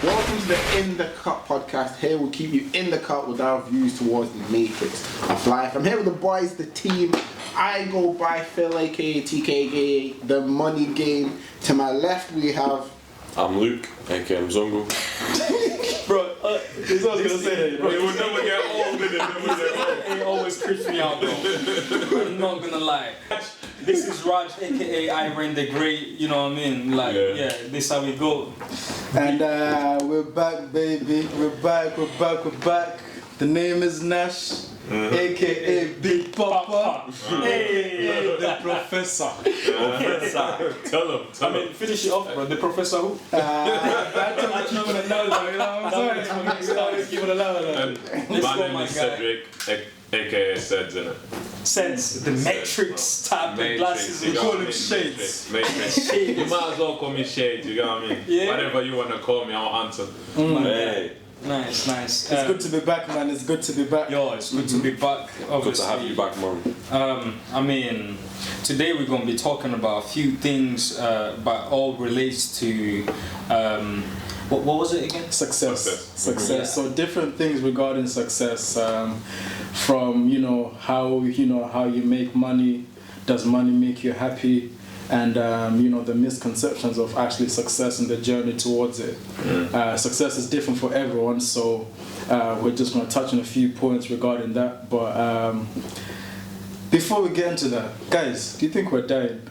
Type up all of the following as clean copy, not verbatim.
Welcome to the In the Cut podcast. Here we'll keep you in the cut with our views towards the matrix of life. I'm here with the boys, the team. I go by Phil, aka TK, aka The Money Game. To my left we have... I'm Luke, aka Mzongo. Bro, this is what I was gonna say that, bro. It will never get old, It always creeps me out, bro. I'm not gonna lie. This is Raj, aka Iron the Great, you know what I mean? Like, yeah, this how we go. And we're back, baby. We're back. The name is Nash, aka Big Papa, aka the Professor. Tell him. I mean, finish it off, bro. The Professor who? I told you keep it alone, you know what I'm saying? Keep it alone. My name is Cedric, aka Seds, innit? Sense, the Matrix type of glasses. you We got call me, him Shades. Matrix. You might as well call me Shades, you know what I mean? Yeah. Whatever you want to call me, I'll answer. Hey, Nice. It's good to be back, man. It's good to be back. Yo, it's good to be back. Obviously. good to have you back, man. I mean, today we're going to be talking about a few things, but all relates to, what was it again? Success. Yeah. So different things regarding success, from how you make money. Does money make you happy? And the misconceptions of actually success and the journey towards it. Success is different for everyone, so we're just going to touch on a few points regarding that. But before we get into that, guys, do you think we're dying?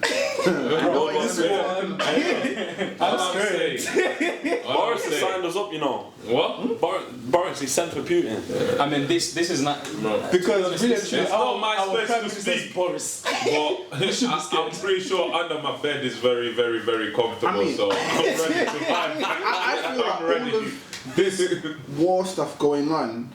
I'm scared. Boris has signed us up, you know. What? Boris, he sent for Putin. I mean, this is not... Because really, It's not my our space Prime to Minister is speak. Boris. But I'm pretty sure under my bed is very, very, very comfortable, I mean- so I'm ready to I feel like I'm ready. all of this war stuff going on,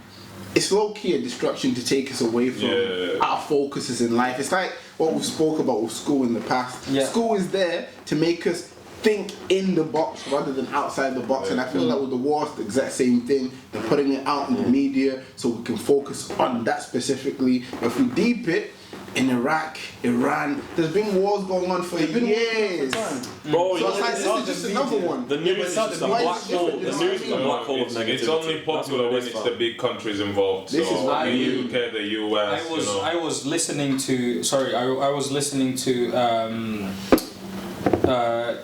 it's low-key a distraction to take us away from our focuses in life. It's like what we spoke about with school in the past. Yeah. School is there to make us think in the box rather than outside the box, and I feel like with the war it's the exact same thing. They're putting it out in the media so we can focus on that specifically. If we deep it, in Iraq, Iran, there's been wars going on for years. Bro, you So know, it's like, this is just another one. the news is just a Why black is it hole. different? The You know news what is I a mean? black hole of negativity. It's only That's popular what it when is, it's fam. the big countries involved. This so is why the UK, the US, I was listening to... Sorry, I was listening to...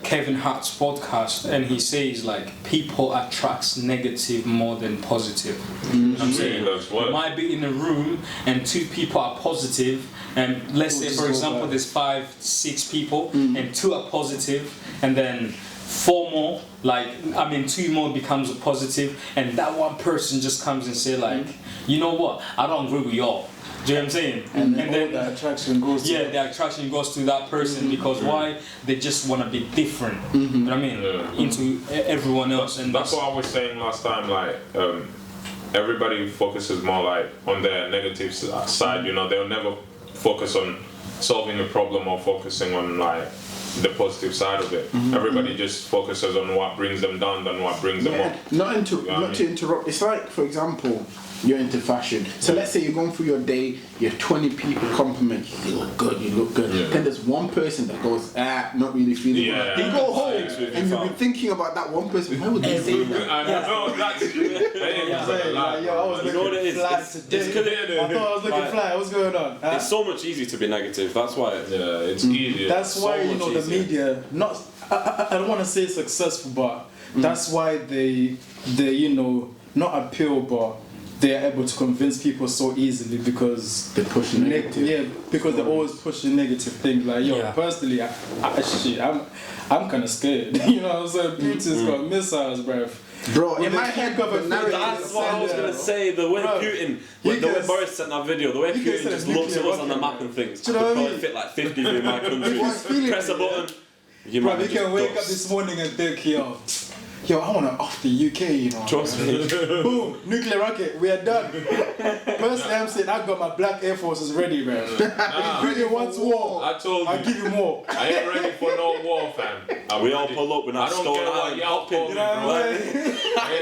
Kevin Hart's podcast, and he says like people attracts negative more than positive. I'm saying That's what? you might be in a room and two people are positive, and let's say for example there's 5-6 people and 2 are positive, and then 4 more, two more becomes a positive, and that one person just comes and say like, you know what, I don't agree with y'all. Do you know what I'm saying? And then the attraction goes to the attraction goes to that person because why? They just want to be different. You know what I mean? Into everyone else, and That's what I was saying last time. Like everybody focuses more like on their negative side. You know, they'll never focus on solving a problem or focusing on like the positive side of it. Everybody just focuses on what brings them down than what brings them up. Not to interrupt. It's like, for example, you're into fashion. So let's say you're going through your day, you have 20 people compliment you, you look good. Yeah. Then there's one person that goes, not really feeling Yeah. good. You go home Thanks with and you, you'll be thinking about that one person. Why would they say that? I know that's I was You know what it looking is? fly It's today. 'cause I thought I was looking like- fly. What's going on? It's so much easier to be negative. That's why. it's easier. That's why so much the easier. media I don't want to say successful, but that's why they not appeal, but they are able to convince people so easily because They're pushing negative. Yeah, because they're always pushing negative things. Like personally, I'm kind of scared. You know what I'm saying? Putin's got missiles, bruv. Bro, When in they my kick head, up a the narrative That's is what I was sent gonna there. say. The way Bro, Putin, you the way can- Boris sent that video, the way you can Putin send just a looks at nuclear us on the rocket, map and thinks, Do I you know could what I probably mean? fit like 50 in my country. feeling Press a it, button. You Bro, might we just can wake up dust. this morning and think, yo, I want to off the UK, you know. Trust me. Boom, nuclear rocket, we are done. Personally, I'm saying I've got my black Air Forces ready, man. If Putin wants war, I told I'll you, give you more. I ain't ready for no war, fam. We all pull up with I our don't stone care what iron y'all call me, You know what I'm bro. saying?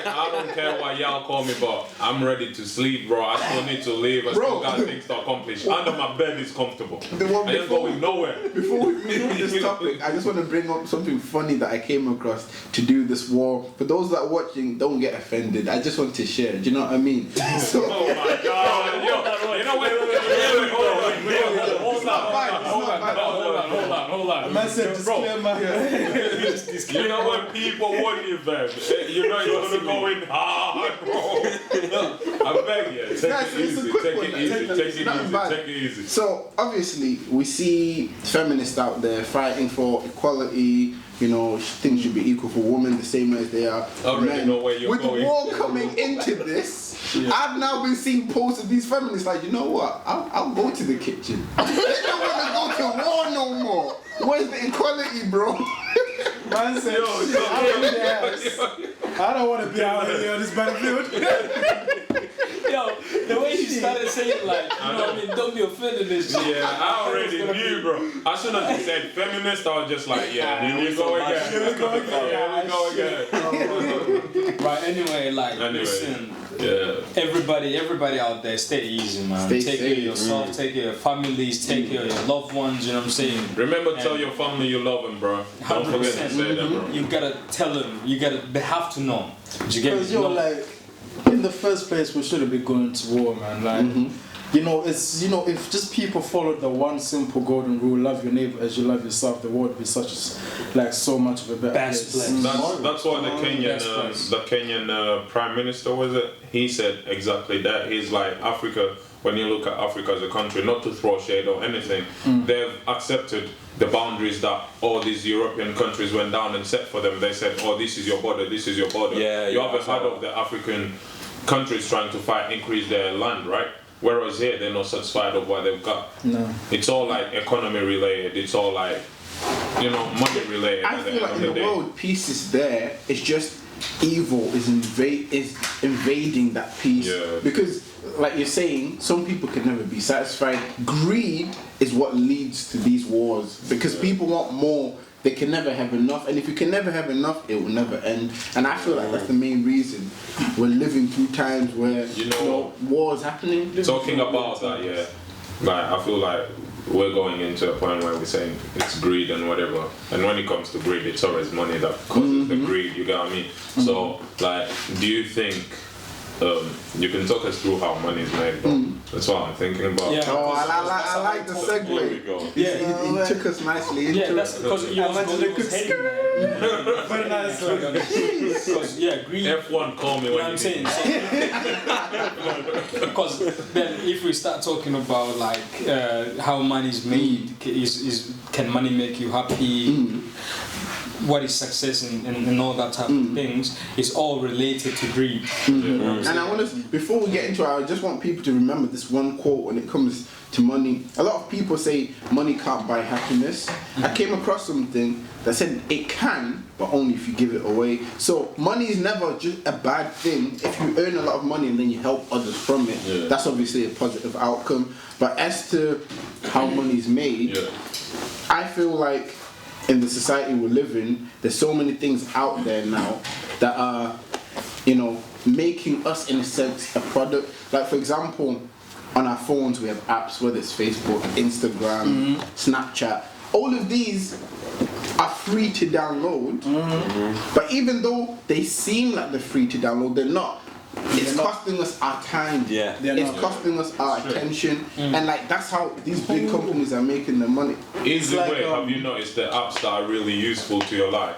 I don't care what y'all call me, but I'm ready to sleep, bro. I still need to live. I still got things to accomplish. Under my bed is comfortable. The one I ain't before- going nowhere. Before we move this topic, I just want to bring up something funny that I came across to do this war or for those that are watching, don't get offended. I just want to share. Do you know what I mean? So, Oh my God! Yo, you know what? Hold on. Man said disclaimer. You know when people warn you, man, you know you're gonna go in hard, bro. I beg you, take Guys, it it's a easy, quick take one. it easy, Nothing bad. take it easy. So obviously we see feminists out there fighting for equality. You know, things should be equal for women the same way as they are for Already men. know where you're With going. the war coming into this, I've now been seeing posts of these feminists like, you know what? I'll go to the kitchen. They don't want to go to war no more. Where's the equality, bro? Man said, I don't want to be out here on this battlefield. Yo, the way you started saying like, you know what I mean, don't be offended this shit. Yeah, I already knew, bro. As soon as you said feminist, I was just like, yeah, here we go again. Here we go again. Right, anyway, like, listen, Yeah. everybody out there, stay easy, man. Stay take care of safe. yourself, take care of your families, take care of your loved ones, you know what I'm saying? Remember, tell your family you love them, bro. Don't forget to say that, bro. You gotta tell them, they have to know. Do you get me? Because you're like, in the first place, we shouldn't be going to war, man. Like, you know, it's, you know, if just people followed the one simple golden rule, love your neighbor as you love yourself, the world would be so much of a better Best place. place. That's what the Best place. Kenyan Prime Minister, was it? He said exactly that. He's like, Africa, when you look at Africa as a country, not to throw shade or anything, they've accepted the boundaries that all these European countries went down and set for them. They said, oh, this is your border, this is your border. You haven't heard of the African countries trying to increase their land, right? Whereas here, they're not satisfied of what they've got. No. It's all like economy related. It's all like, you know, money related. I at the feel end like of in the day. world, peace is there. It's just evil is invading that peace. Yeah. Because, like you're saying, some people can never be satisfied. Greed is what leads to these wars. Because people want more. They can never have enough, and if you can never have enough, it will never end. And I feel like that's the main reason we're living through times where You know, wars happening. Talking about that, yeah, like I feel like we're going into a point where we're saying it's greed and whatever. And when it comes to greed, it's always money that causes the greed. You get what I mean? So, like, do you think you can talk us through how money is made, bro? That's what I'm thinking about. Yeah. Oh, I like the Here we segue. go. Yeah, He took us nicely into yeah, that's it. because you was hating. Very nice. Because, yeah, greed. F1, call me You know when what I'm you saying? need. Because then, if we start talking about like how money is made, can money make you happy? What is success and all that type of things? It's all related to greed. And I want to, before we get into it, I just want people to remember this one quote when it comes to money. A lot of people say money can't buy happiness. I came across something that said it can, but only if you give it away. So money is never just a bad thing. If you earn a lot of money and then you help others from it, that's obviously a positive outcome. But as to how money is made, I feel like in the society we live in, there's so many things out there now that are, you know, making us in a sense a product. Like for example, on our phones we have apps, whether it's Facebook, Instagram, Snapchat. All of these are free to download, but even though they seem like they're free to download, they're not. It's costing us our time. Yeah. It's costing us our attention, and like that's how these big companies are making their money. Easy like, way, have you noticed the apps that are really useful to your life?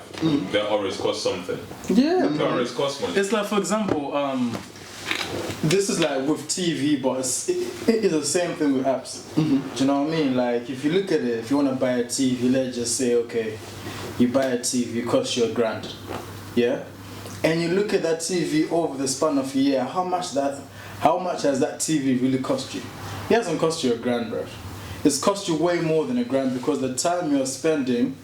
They always cost something. Yeah, They always cost money. it's like, for example, this is like with TV, but it's the same thing with apps. Do you know what I mean? Like, if you look at it, if you want to buy a TV, let's just say, okay, you buy a TV, it costs you $1,000, yeah? And you look at that TV over the span of a year, how much has that TV really cost you? It hasn't cost you $1,000, bro. It's cost you way more than $1,000 because the time you're spending,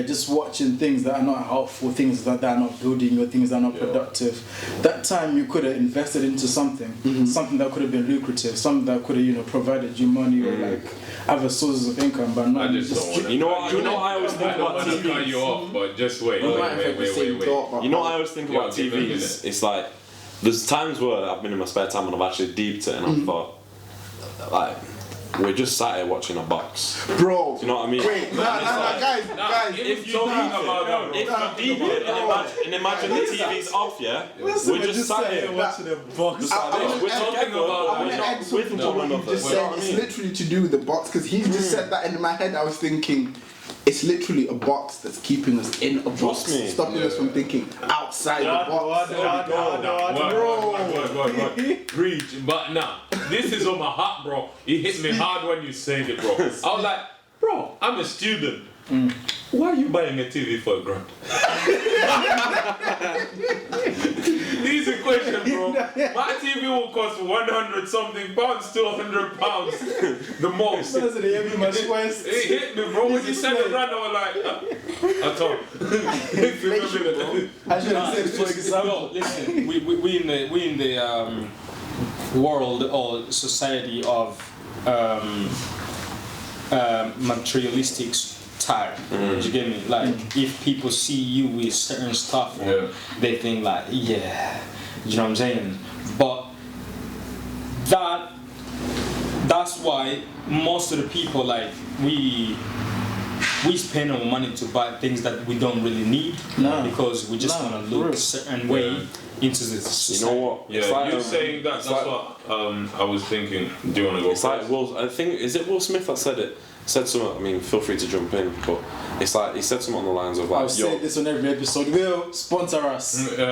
just watching things that are not helpful, things that are not building you, things that are not productive. That time you could have invested into something, something that could have been lucrative, something that could have, you know, provided you money or like other sources of income, but not. I just don't want to. You know what I always think I don't about want to cut you TVs? off, but just wait. We might have the same thought, but You know what I always think about Yeah, give it a TVs? minute. It's like, there's times where I've been in my spare time and I've actually deeped it and I've thought, like, we're just sat here watching a box. Bro. Do you know what I mean? Wait, guys. If you talking about that, If you deep it and imagine the TV's off, yeah, Listen, we're just sat here watching a box. We're I talking about. want to add something to what you just said. It's literally to do with the box, because he's just said that, and in my head I was thinking, it's literally a box that's keeping us in a box, Trust me. stopping us from thinking outside the box. Word. Preach. But nah, this is on my heart, bro. It hit me hard when you said it, bro. I was like, bro, I'm a student. Why are you buying a TV for $1,000? Easy question, bro. My TV will cost 100 something pounds to £100 the most. It hit me, bro. When you said $1,000, I was like, I thought. I should have said, for example. Listen, we in the world or society of materialistic type. Do you get me? Like, if people see you with certain stuff, they think like, yeah, you know what I'm saying? But that's why most of the people, like, we spend our money to buy things that we don't really need, because we just want to look a certain way into the society. You know what? Yeah, you're saying that. That's what I was thinking. Do you want to go? It's like I think, is it Will Smith that said it? Said something. I mean, feel free to jump in, but it's like he said something on the lines of like, I'll say this on every episode. Will sponsor us. Sponsor.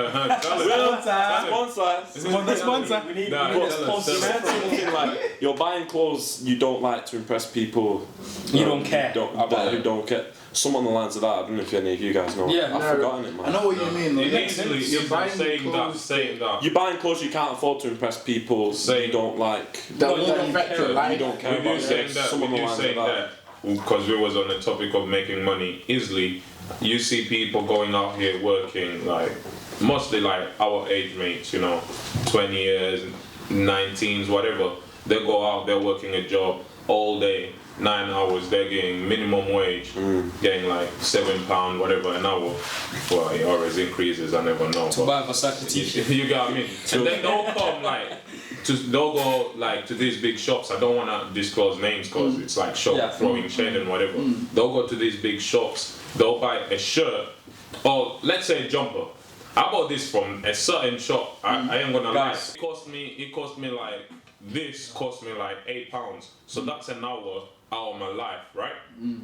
We need sponsor. Like, you're buying clothes you don't like to impress people. You don't care who don't care. Some on the lines of that. I don't know if any of you guys know. Yeah, I've forgotten it, man. I know what you mean. Though. You're buying saying that. You're buying clothes you can't afford to impress people. You don't like. You don't care about saying that. Some on the lines of that. Because we was on the topic of making money easily, you see people going out here working, like mostly like our age mates, 20 years, 19s, whatever. They go out, they're working a job all day, 9 hours, they're getting minimum wage, getting like £7, whatever an hour. Well, it always increases, I never know. To buy a Versace t-shirt. You get what I mean? And then they'll come like, they'll go like to these big shops. I don't want to disclose names because it's like shop throwing shade and whatever. They'll go to these big shops. They'll buy a shirt or let's say a jumper. I bought this from a certain shop. I ain't gonna lie. It cost me like this. Cost me like £8. So that's an hour out of my life, right?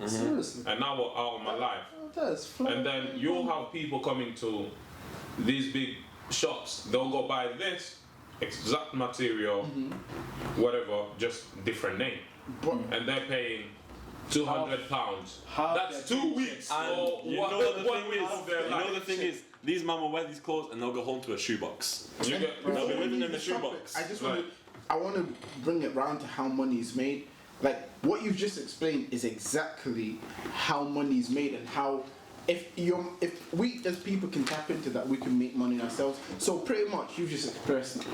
Seriously. An hour out of my life. That's fun. And then you'll have people coming to these big shops. They'll go buy this exact material, whatever, just different name, and they're paying £200. That's 2 weeks. And you know the thing is, these man will wear these clothes and they'll go home to a shoebox. They'll be living in a shoebox. I want to bring it round to how money is made. Like what you've just explained is exactly how money is made and how. If we as people can tap into that, we can make money ourselves. So pretty much you've just expressed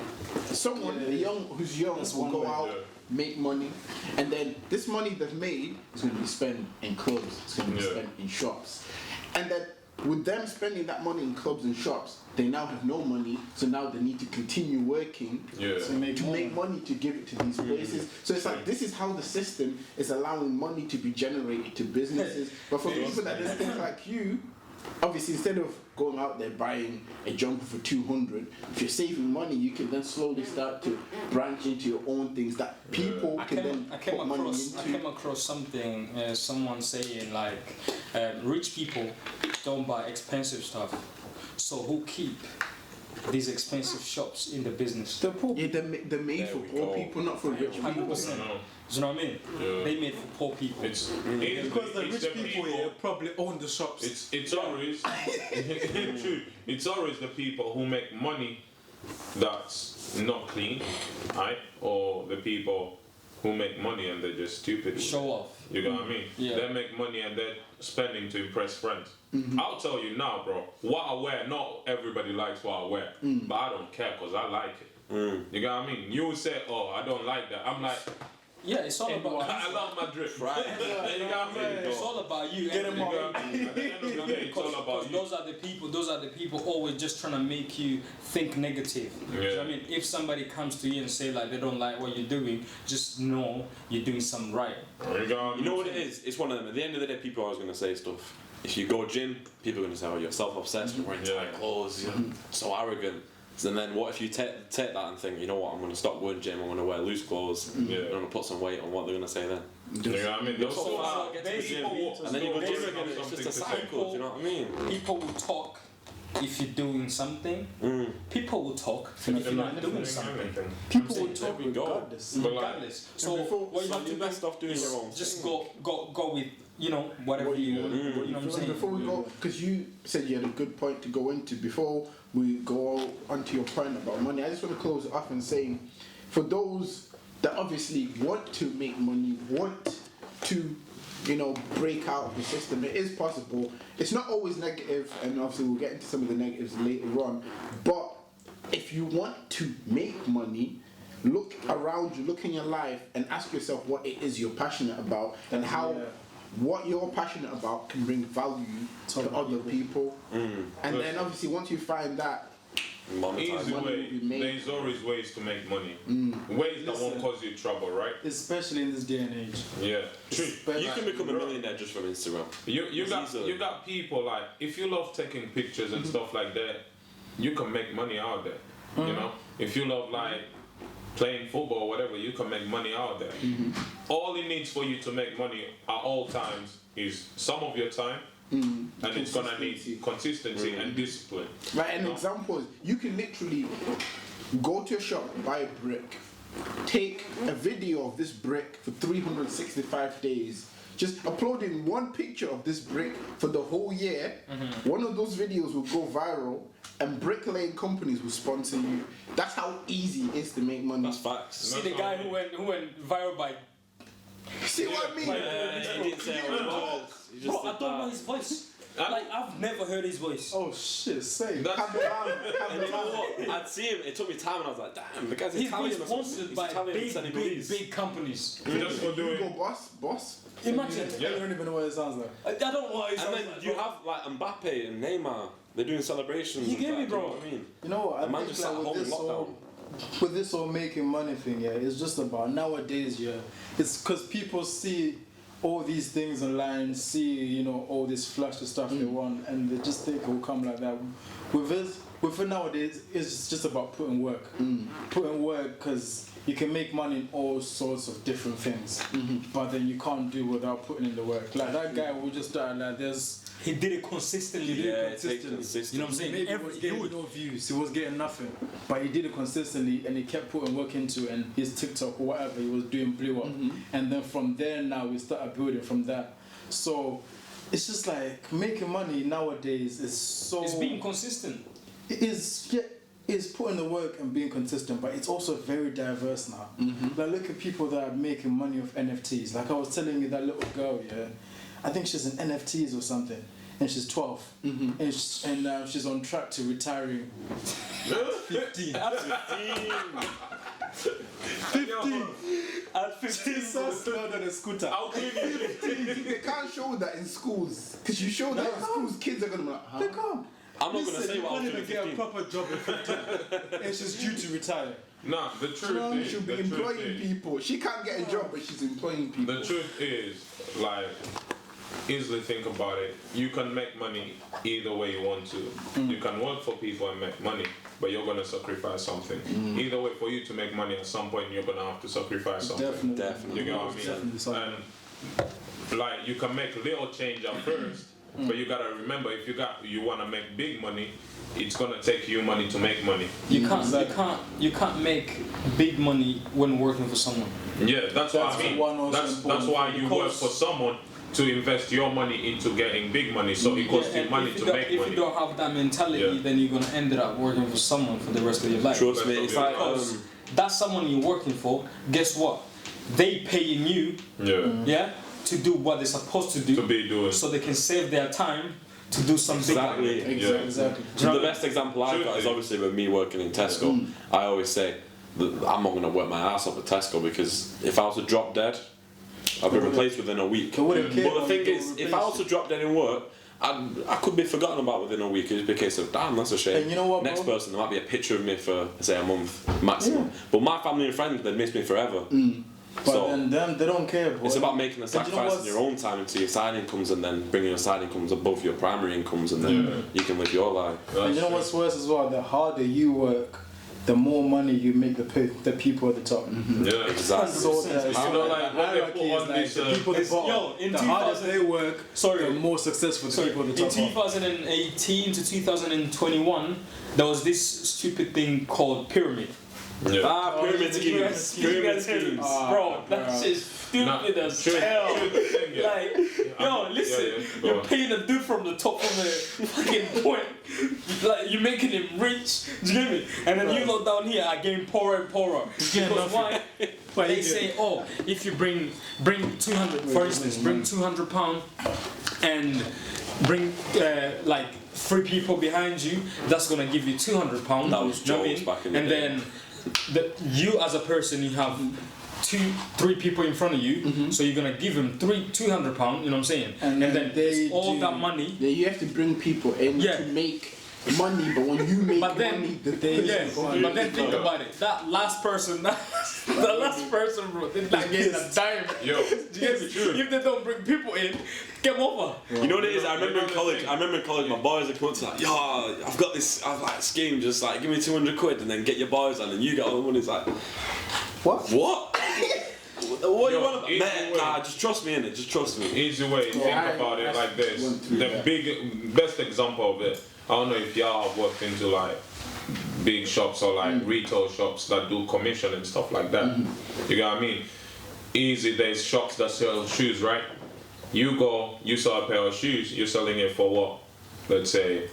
someone who's young will go out, make money, and then this money they've made is going to be spent in clubs, it's going to be spent in shops, and then with them spending that money in clubs and shops, they now have no money, so now they need to continue working to make money to give it to these places. So it's like this is how the system is allowing money to be generated to businesses. But for people that just think like you, obviously instead of going out there buying a jumper for 200, if you're saving money, you can then slowly start to branch into your own things that people can then put money into. I came across something, someone saying like, rich people don't buy expensive stuff. So who keep these expensive shops in the business? The poor. Yeah, they're made for poor people, not for rich people. 100%. Do you know what I mean? Yeah. They made for poor people. Because the rich people probably own the shops. It's always true. It's always the people who make money that's not clean, right? Or the people who make money and they're just stupid. Show off. You know what I mean? Yeah. They make money and they're spending to impress friends. I'll tell you now, bro. What I wear, not everybody likes what I wear, but I don't care because I like it. You know what I mean? You would say, "Oh, I don't like that." I'm like, Yeah, it's all about. I love my drip. Right. You got me. It's all about you. Get and- him on. At the end of the day, it's all about you. Those are the people always just trying to make you think negative. You know what I mean, if somebody comes to you and say like they don't like what you're doing, just know you're doing something right. You got me. You know what it is? It's one of them. At the end of the day, people are always going to say stuff. If you go gym, people are going to say, "Oh, you're self-obsessed. You're wearing tight clothes. You're so arrogant." And then what if you take that and think, you know what? I'm going to stop going gym. I'm going to wear loose clothes. I'm going to put some weight on. What they're going to say then? You know what I mean? Those So far, people, get to the gym, and then you go gym again. It's just a cycle. Do you know what I mean? People will talk if you're doing something. People will talk if you're not doing something. People will talk There we go. regardless. Regardless. So what you have to do best off doing is your own just thing. go with whatever you know what I'm saying. Before we go, because you said you had a good point to go into, before we go onto your point about money, I just want to close it off and saying, for those that obviously want to make money, want to, break out of the system, it is possible. It's not always negative, and obviously we'll get into some of the negatives later on, but if you want to make money, look around you, look in your life, and ask yourself what it is you're passionate about, and how what you're passionate about can bring value to other people. And then obviously once you find that, easy money way. will be made. There's always ways to make money. Ways that won't cause you trouble, right? Especially in this day and age. Yeah. True. You can become a millionaire just from Instagram. You got people like, if you love taking pictures and stuff like that, you can make money out there. You know, if you love like playing football or whatever, you can make money out there. All it needs for you to make money at all times is some of your time, and it's gonna need consistency and discipline. right, an example is, you can literally go to a shop, buy a brick, take a video of this brick for 365 days, just uploading one picture of this brick for the whole year. One of those videos will go viral, and bricklaying companies will sponsor you. That's how easy it is to make money. That's facts. See the guy who went viral by. See what I mean? He didn't say how it was. He just Bro, I did don't know that. his voice. Like I've never heard his voice. Oh shit, say. Come around, And you know what? I'd see him. It took me time, and I was like, "Damn, the guy's He's Italian." being or something. sponsored He's by Italian big Senegalese. companies. Just for Hugo doing. Boss. Imagine. I don't even know what it sounds like. I don't know what it And sounds then like, you bro. have like Mbappe and Neymar. They're doing celebrations. You and get that, me, do you know bro? what I mean? You know what? The man just sat at home in with this whole making money thing, yeah, it's just about nowadays, yeah. It's because people see all these things online, see all this flashy stuff they want, and they just think it will come like that. With it nowadays, it's just about putting work, because you can make money in all sorts of different things, but then you can't do without putting in the work. Like that guy who just started, like He did it consistently. Yeah, it takes consistency. You know what I'm saying? Maybe he was getting no views, he was getting nothing, but he did it consistently and he kept putting work into it, and his TikTok or whatever he was doing blew up, and then from there now we started building from that. So it's just like making money nowadays is so. It's being consistent. It is, yeah, it's putting the work and being consistent, but it's also very diverse now. Like look at people that are making money off NFTs. Like I was telling you, that little girl, yeah, I think she's in NFTs or something, and she's 12, and she's on track to retiring 15. At 15. So slow than a scooter. They can't show that in schools, because you show that in schools, kids are gonna be like, huh? They can't. I'm not gonna say what I was you doing can't even get a 15. proper job at 15, and she's due to retire. Nah, the truth She is. should be the truth employing is- people. She can't get a job, but she's employing people. The truth is, like, easily think about it. You can make money either way you want to. You can work for people and make money, but you're gonna sacrifice something. Either way, for you to make money, at some point you're gonna have to sacrifice something. Definitely. You get what I Definitely mean? something. And like, you can make little change at first, but you gotta remember, if you wanna make big money, it's gonna take you money to make money. You can't make big money when working for someone. Yeah, that's what I That's mean. one also That's important why you work because- for someone to invest your money into getting big money, so it costs you and money if to you make if money. you don't have that mentality, Yeah. then you're gonna end up working for someone for the rest of your life. Trust me, it's like Because that someone you're working for, guess what? They paying you, Yeah, to do what they're supposed to do, to be doing. so they can save their time to do something. exactly. Yeah. Exactly. The best example I've got is obviously with me working in Tesco. I always say, I'm not gonna work my ass off at Tesco because if I was to drop dead, I'd be replaced within a week. They wouldn't care But the when thing you is, replace if I was to drop dead in work, I could be forgotten about within a week. It'd be a case of, damn, that's a shame. And you know what, Next bro? person, there might be a picture of me for, say, a month maximum. But my family and friends, they'd miss me forever. But So then them, they don't care, bro. it's about making the But you know sacrifice in what's- your own time into your side incomes and then bringing your side incomes above your primary incomes and then you can live your life. And you know what's worse as well? The harder you work, the more money you make the people at the top. Yeah. Exactly. So the You know, like, what they hierarchy put is on like this, the people at the bottom. yo, in the harder 2000 they work, Sorry. the more successful the people at the In top are. 2018 to 2021, there was this stupid thing called pyramid. Yeah. Pyramid schemes. Pyramid schemes. Bro, that shit's stupid as hell. Like, yo, listen, yeah, go you're on. paying a dude from the top of the fucking point. Like, you're making him rich. Do you get me? And then you lot down here are getting poorer and poorer. Because why? They say, oh, if you bring 200, for instance, bring £200 and bring like 3 people behind you, that's gonna give you £200. That was you know what I jokes mean? back in the And day. then you as a person, you have 3 people in front of you, so you're gonna give them £200. You know what I'm saying? And And then then they it's all do- that money. Yeah, you have to bring people in Yeah. to make money, but when you make But then, money, the yeah, but then think about it. That last person, bro, they're not getting a dime. Yo, Do you get me? If they don't bring people in, get them over. You know what it is? I remember You in know college. the I remember in college, my boys would come up to like, yo, I've got this, I've like scheme. Just like give me 200 quid and then get your boys on, and you get all the money. It's like, what? what? What do you Yo, want? either Man, way. nah, just trust me in it. Just trust me. easy way, think I- about it like this. went through The that. best example of it, I don't know if y'all have worked into like big shops or like retail shops that do commission and stuff like that. You get what I mean? Easy, there's shops that sell shoes, right? You go, you sell a pair of shoes, you're selling it for what? Let's say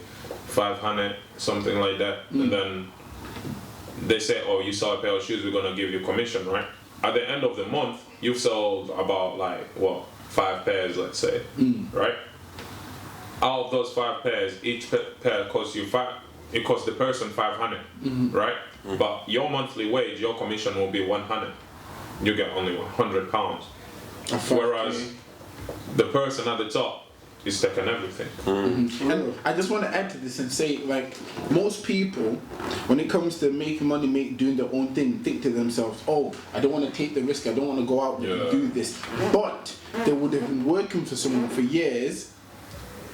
500, something like that. And then they say, oh, you sell a pair of shoes, we're gonna give you commission, right? At the end of the month, you've sold about like what, 5 pairs, let's say, right? Out of those 5 pairs, each pair costs you it costs the person 500, right? But your monthly wage, your commission will be 100. You get only £100. Whereas the person at the top is taking everything. And I just want to add to this and say, like, most people, when it comes to making money, doing their own thing, think to themselves, oh, I don't want to take the risk, I don't want to go out there and do this. But they would have been working for someone for years,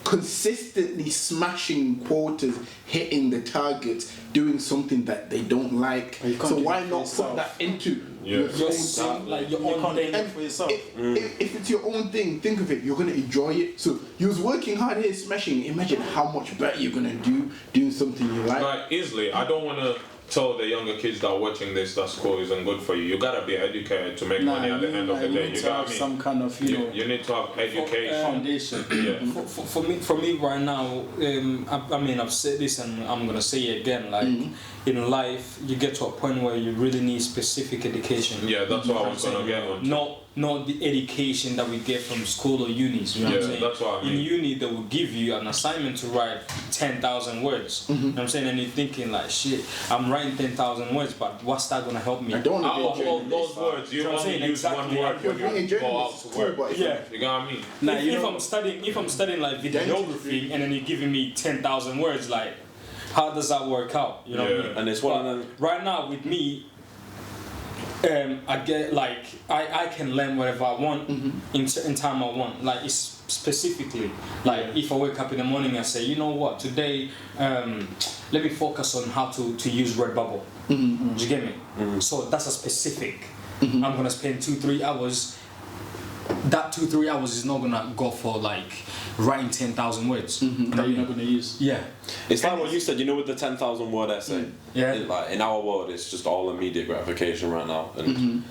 consistently smashing quotas, hitting the targets, doing something that they don't like. But you can't So do why that for not yourself. put that into Yeah. your Your own son, thing? like your You own can't thing. do it for yourself. If it's your own thing, think of it, you're gonna enjoy it. So you was working hard here, smashing. Imagine how much better you're gonna do doing something you like. Like easily, I don't want to tell the younger kids that are watching this that school isn't good for you. You gotta be educated to make money at the end of the you day. need You to got have what I mean? some kind of, You need to have education. foundation. Yeah. For me right now, I mean, I've said this and I'm gonna say it again. Like in life, you get to a point where you really need specific education. Yeah, that's what I was gonna get on. Not the education that we get from school or unis. You know what I'm Yeah, saying? that's what I mean. In uni, they will give you an assignment to write 10,000 words. You know what I'm saying? And you're thinking like, shit, I'm writing 10,000 words, but what's that gonna help me? I don't Out want of to all those words, you You know what I'm only saying? use one Exactly. word You're when being a you go out journalist, to it's cool, work. but Yeah. You got what I mean? Nah, if, you if know- I'm studying like videography and then you're giving me 10,000 words, like how does that work out? You know what I Yeah. mean? And it's one But of them. right now with me, I get like I can learn whatever I want in time I want. Like it's specifically like if I wake up in the morning and say, you know what, today let me focus on how to use Redbubble. Do you get me? So that's a specific. I'm gonna spend 2-3 hours. That 2-3 hours is not gonna go for like writing 10,000 words. That you're not going to use. Yeah. It's like what you said, you know, with the 10,000 word essay. Yeah. Like in our world, it's just all immediate gratification right now. And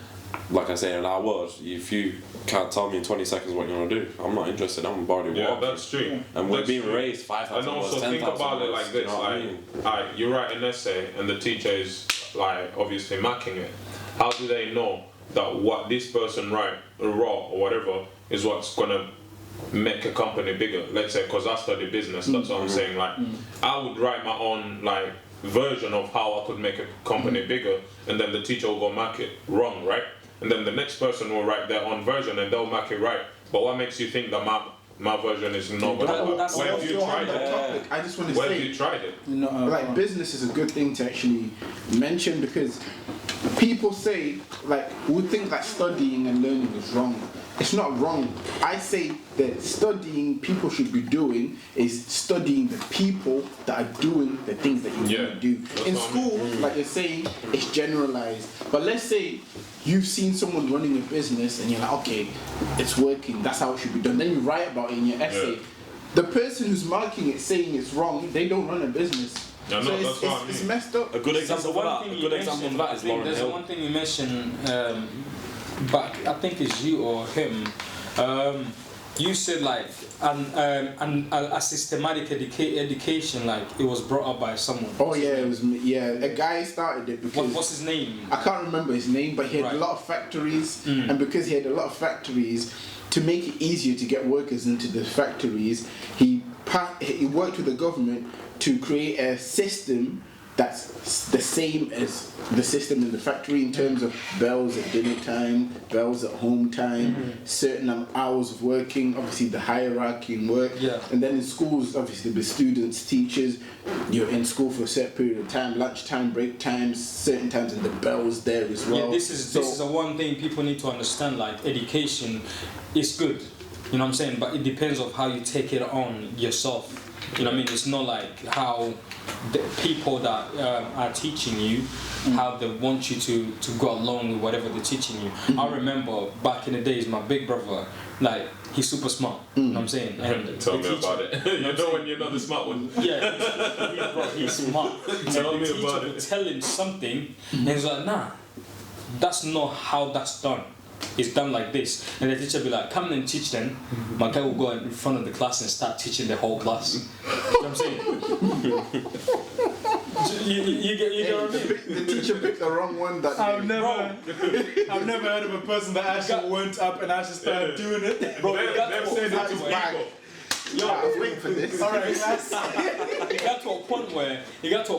like I say, in our world, if you can't tell me in 20 seconds what you want to do, I'm not interested. I'm already Yeah, walking. that's true. And we're That's being true. raised 5,000 And words, also 10,000 think about it words, like you this: know what I like, mean? alright, you write an essay and the teacher is like obviously marking it. How do they know that what this person wrote or whatever is what's gonna make a company bigger? Let's say, because I study business, that's what I'm saying. Like, I would write my own like version of how I could make a company bigger, and then the teacher will go mark it wrong, right? And then the next person will write their own version and they'll mark it right. But what makes you think that my version is not gonna work? that's Where have you on tried that it? topic, I just want to Where have say, you tried it? like, business is a good thing to actually mention, because people say, like, we think that studying and learning is wrong. It's not wrong. I say that studying people should be doing is studying the people that are doing the things that you want to do. In school, like you're saying, it's generalized. But let's say you've seen someone running a business and you're like, okay, it's working, that's how it should be done. Then you write about it in your essay. Yeah. The person who's marking it saying it's wrong, they don't run a business. No, So that's what I mean. it's messed up. A good example the of one that. thing A you good example of mentioned, that I is think Lauren there's Hill. one thing you mentioned, but I think it's you or him. You said like a systematic education, like it was brought up by someone. Oh yeah, it was me. Yeah, a guy started it because What's his name? I can't remember his name, but he had Right. a lot of factories, and because he had a lot of factories, to make it easier to get workers into the factories, he worked with the government to create a system that's the same as the system in the factory in terms of bells at dinner time, bells at home time, certain hours of working, obviously the hierarchy in work. Yeah. And then in schools, obviously the students, teachers, you're in school for a certain period of time, lunchtime, break times, certain times, and the bells there as well. Yeah, this is a one thing people need to understand. Like education is good, you know what I'm saying, but it depends on how you take it on yourself. You know what I mean? It's not like how the people that are teaching you, how they want you to go along with whatever they're teaching you. I remember back in the days, my big brother, like, he's super smart, you know what I'm saying? And Tell the me teacher- about it. You know when you're not the smart one. Yeah, bro, he's smart. Tell And me the teacher about would it. tell him something, and he's like, nah, that's not how that's done. It's done like this. And the teacher be like, come and teach them. My guy will go in front of the class and start teaching the whole class. You know what I'm saying? you get what I mean? The teacher picked the wrong one that I've day. never heard of a person that actually went up and actually started doing it. Bro, Them it got to a saying point it to where- people. Yo, I was waiting for this. All right, guys. it got to a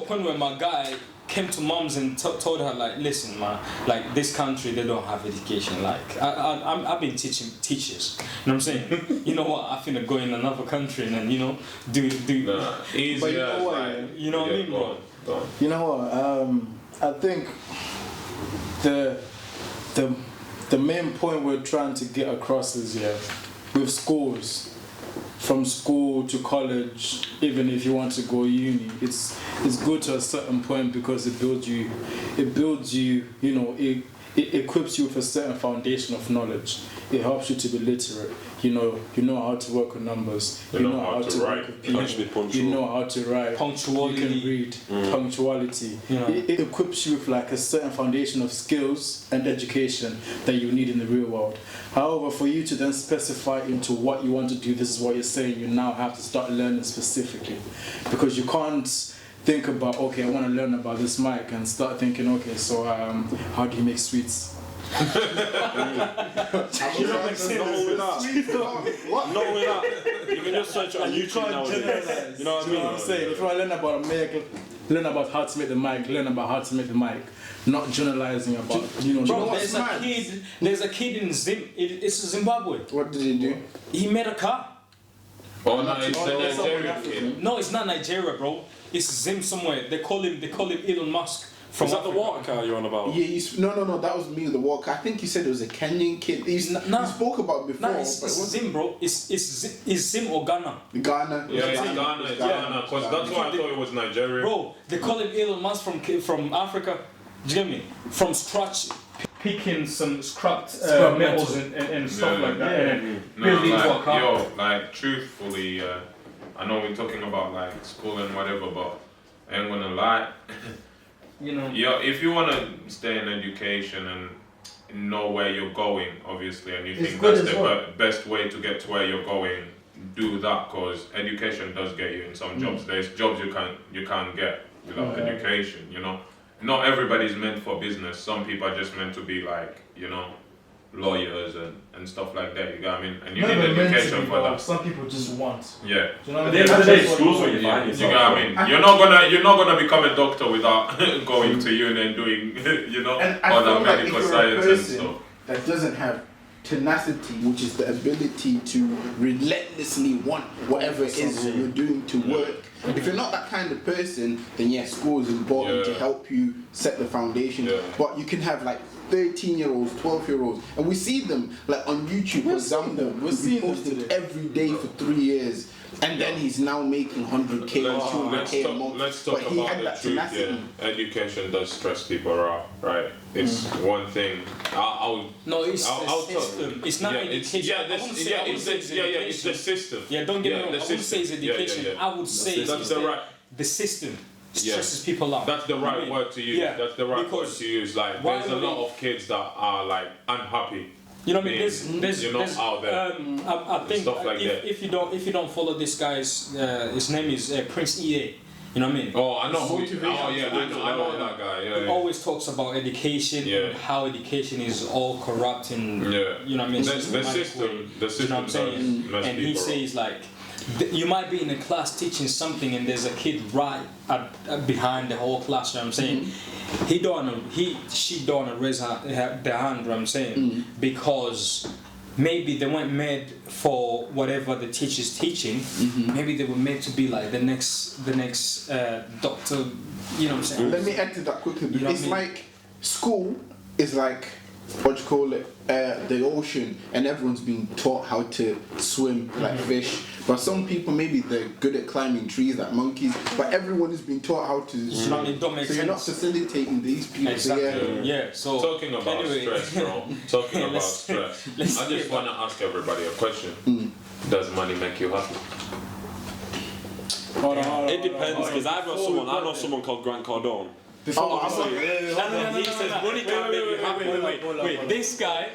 point where my guy came to mums and told her, like, listen, man, like, this country, they don't have education. Like, I've been teaching teachers. You know what I'm saying? You know what? I finna go in another country and then, you know, do. Nah, easy But you know as what, like, you know what I mean, go bro? on, go on. You know what? I think the main point we're trying to get across is with schools, from school to college, even if you want to go uni, it's good to a certain point because it builds you, you know, it equips you with a certain foundation of knowledge. It helps you to be literate. You know how to work with numbers. You know how to work write. with people. Actually punctual. You know how to write. Punctuality. You can read. Punctuality. You know. It equips you with like a certain foundation of skills and education that you need in the real world. However, for you to then specify into what you want to do, this is what you're saying, you now have to start learning specifically. Because you can't think about, okay, I want to learn about this mic and start thinking, okay, so how do you make sweets? What? Not only that, you can just search it on YouTube nowadays. You know what I You know what I'm mean? saying? If you want to learn about a mic, learn about how to make the mic, learn about how to make the mic. Not generalizing about, Bro, what's there's a kid in it's Zimbabwe. What did he do? He made a car. Oh no, it's a Nigerian kid. No, it's not Nigeria, bro. It's Zim somewhere. They call him Elon Musk. From Is that the Africa. water car you're on about? Yeah, no, that was me, the walk. I think you said it was a Kenyan kid. You spoke about it before, Nah, it's but what's Zim, bro. It's Zim or Ghana. Ghana? Yeah, it's Ghana, because that's why I thought it was Nigeria. Bro, they call him Elon Musk from Africa. Do you get me? From scratch, picking some scrapped metals and stuff like that. And then No, building into a car. like truthfully, I know we're talking about like school and whatever, but I ain't gonna lie. You know. If you wanna stay in education and know where you're going, obviously, and you It's think good that's as the well. best way to get to where you're going, do that, because education does get you in some jobs. There's jobs you can't get without education. You know, not everybody's meant for business. Some people are just meant to be like, lawyers and stuff like that. You know what I mean? And you Never need meant to education be, for but that. some people just want. Yeah. Do you know what I At the mean? end of the day, That's what school's you where you want. find You know yourself. what I mean? You're not gonna become a doctor without going to uni and doing And I other feel like if medical you're a science and person stuff. that doesn't have tenacity, which is the ability to relentlessly want whatever it is you're doing to work. If you're not that kind of person, then yes, school is important to help you set the foundation. Yeah. But you can have like 13-year-olds, 12-year-olds, and we see them like on YouTube, for example. We're who've seeing been them posting today. every day for 3 years, and then he's now making 100k or 200k a month. Let's talk But he about had the that truth. tenacity. Yeah. Education does stress people out, right? It's one thing. I'll No, it's I'll the tell system. you. It's not Yeah, education. yeah, I wouldn't it's say it's the education. system. Yeah, don't get me Yeah, wrong. the I wouldn't say it's system. Yeah, yeah, education. yeah. I would say That's it's the right. the system Yeah. stresses people out. That's the right I mean, word to use. yeah, That's the right word because to use. Like, why there's a would lot we- of kids that are like unhappy. You know what I mean? being, There's you're not out there. I think Stuff like that. if you don't follow this guy's his name is Prince EA. You know what I mean? Oh, I know. Motivation. Oh, yeah, I know that guy. Yeah, He yeah. always talks about education Yeah. and how education is all corrupt and Yeah. you know what I mean. The systematic system, way. the You system know what I'm saying? does mess And he people up. says like, you might be in a class teaching something and there's a kid right behind the whole class. You know what I'm saying? She don't wanna raise her their hand. You know what I'm saying? Because maybe they weren't made for whatever the teacher's teaching. Maybe they were made to be like the next doctor. You know what I'm saying? Let me add to that quickly. You know It's what I mean? like school is like what you call it, the ocean, and everyone's being taught how to swim like fish. But some people maybe they're good at climbing trees like monkeys. But everyone is being taught how to swim. know what I mean? Don't make So you're not sense. facilitating these people. Exactly. So Yeah. So Talking about anyway, stress, bro. Talking about let's- stress. let's I just get want to ask everybody a question. Does money make you happy? Hold on, It depends, because I know someone called Grant Cardone. Before I'm not- He says money can't make you happy. wait. This guy,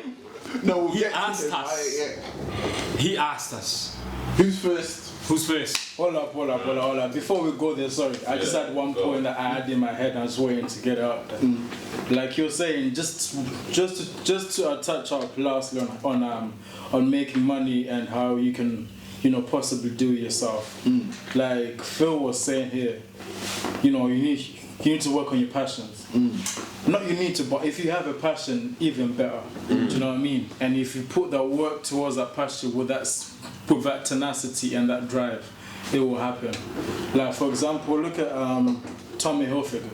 no, we'll He get to asked them. us. Yeah. he asked us, Who's first? who's first? Hold up. Before we go there, sorry, I just had one go. point that I had in my head and I was waiting to get out there. Like you're saying, just to touch up lastly on making money and how you can, possibly do it yourself. Like Phil was saying here, you need to work on your passions. Not you need to, but if you have a passion, even better. Do you know what I mean? And if you put that work towards that passion with that tenacity and that drive, it will happen. Like for example, look at Tommy Hilfiger.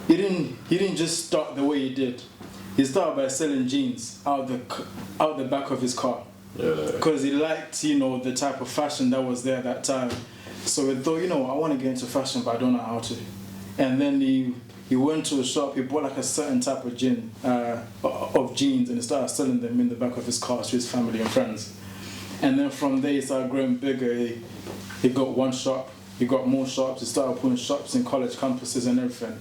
He didn't just start the way he did. He started by selling jeans out the back of his car. Yeah. Because he liked, the type of fashion that was there at that time. So he thought, I want to get into fashion, but I don't know how to. And then he went to a shop, he bought like a certain type of jeans, and he started selling them in the back of his car to his family and friends. And then from there he started growing bigger. He got one shop, he got more shops, he started putting shops in college campuses and everything.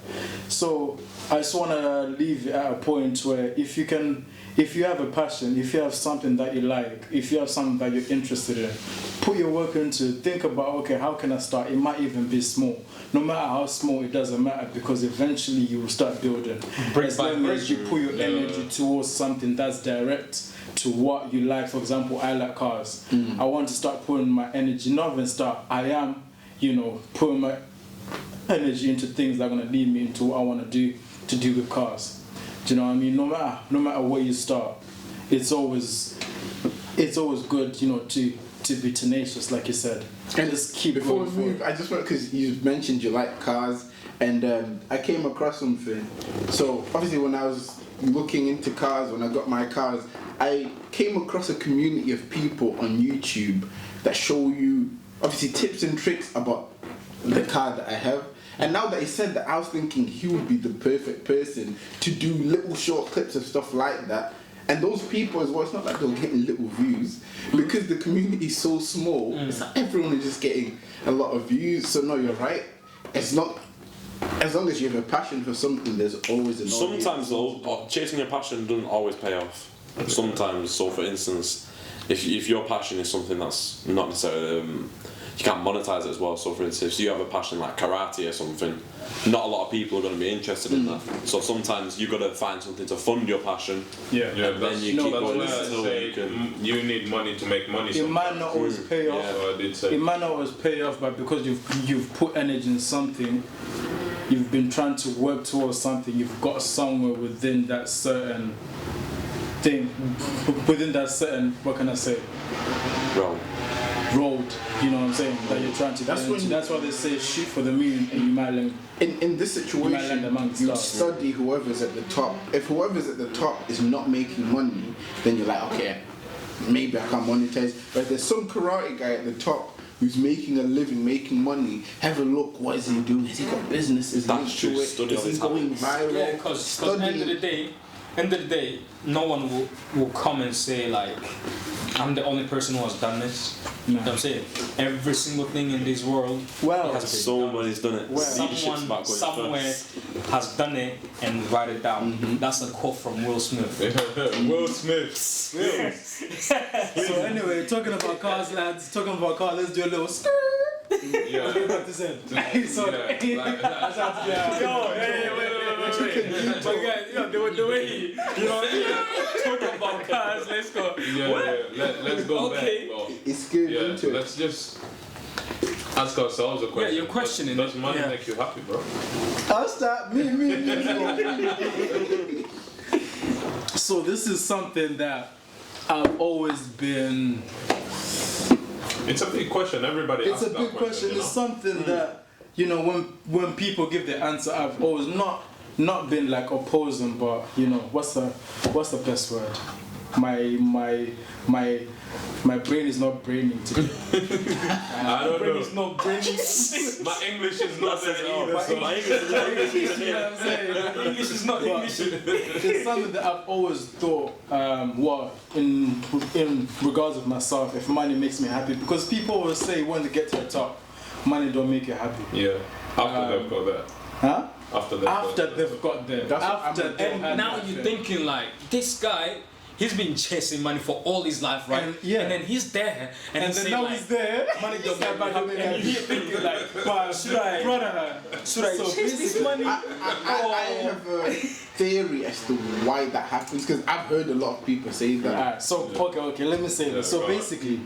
So I just want to leave it at a point where if you have a passion, if you have something that you like, if you have something that you're interested in, put your work into it. Think about, okay, how can I start? It might even be small. No matter how small, it doesn't matter because eventually you will start building. As long as you put your energy towards something that's direct to what you like. For example, I like cars. I want to start putting my energy, not even start, I am, putting my energy into things that are going to lead me into what I want to do with cars. Do you know what I mean? No matter where you start, it's always good, to be tenacious, like you said. And just keep Before going we move, I just want, because you mentioned you like cars, and I came across something. So obviously when I was looking into cars, when I got my cars, I came across a community of people on YouTube that show you obviously tips and tricks about the car that I have. And now that he said that, I was thinking he would be the perfect person to do little short clips of stuff like that. And those people as well, it's not like they're getting little views because the community is so small. It's like everyone is just getting a lot of views. So no, you're right. It's not, as long as you have a passion for something, there's always an audience. Sometimes though, chasing your passion doesn't always pay off. Sometimes, so for instance, if your passion is something that's not necessarily you can't monetize it as well. So for instance, if you have a passion like karate or something, not a lot of people are going to be interested in that. So sometimes you've got to find something to fund your passion. Yeah. And then you keep going why I until say you can. you need money to make money. It might not always pay off. So I did say. It might not always pay off, but because you've put energy in something, you've been trying to work towards something, you've got somewhere within that certain thing, within that certain, what can I say, Well, road, you know what I'm saying, that you're trying to That's get when into. you- That's why they say shoot for the moon and you might land. In this You might land situation, among you stars. study whoever's at the top. If whoever's at the top is not making money, then you're like, okay, maybe I can't monetize. But if there's some karate guy at the top who's making a living, making money, have a look, what is he doing? Has he got businesses That's linked true, to it? study Is all he his going habits. viral? Yeah, because at the end of the day, no one will come and say like, I'm the only person who has done this. You know what I'm saying? Every single thing in this world Well, has been somebody's done it. Leadership's someone about going somewhere first. has done it and write it down. Mm-hmm. That's a quote from Will Smith. Will Smith. so anyway, talking about cars, lads, let's do a little skirt. Yeah. Get back to Zen. So, Yeah, yeah. Yo, wait. But guys, the way he, talking about cars, let's go. Let's go Okay. back. Bro. It's good, Yeah, isn't it? let's just ask ourselves a question. you're questioning Does it. money Yeah. make you happy, bro? I'll start. Me. So this is something that I've always been. It's a big question. Everybody It's asks a that big question. you know? It's something that when people give the answer, I've always not been like opposing, but what's the best word? My brain is not braining today. I don't Brain know. is not braining. My English is not there either. My So English you know what I'm saying? English is not But English. it's something that I've always thought, in regards of myself, if money makes me happy, because people always say when they get to the top, money don't make you happy. yeah. After they've got that. Huh? After they've got They've got there. That's what After I'm- they And had now that you're thing. thinking like, this guy, he's been chasing money for all his life, right? And- yeah. And then he's there, and, And he's then saying now like, he's there. money don't Step make me back happy. and And you're thinking like, But should I- brother, should I so chase this money? I have a theory as to why that happens because I've heard a lot of people say that. Alright, so okay, let me say this. So go on. basically,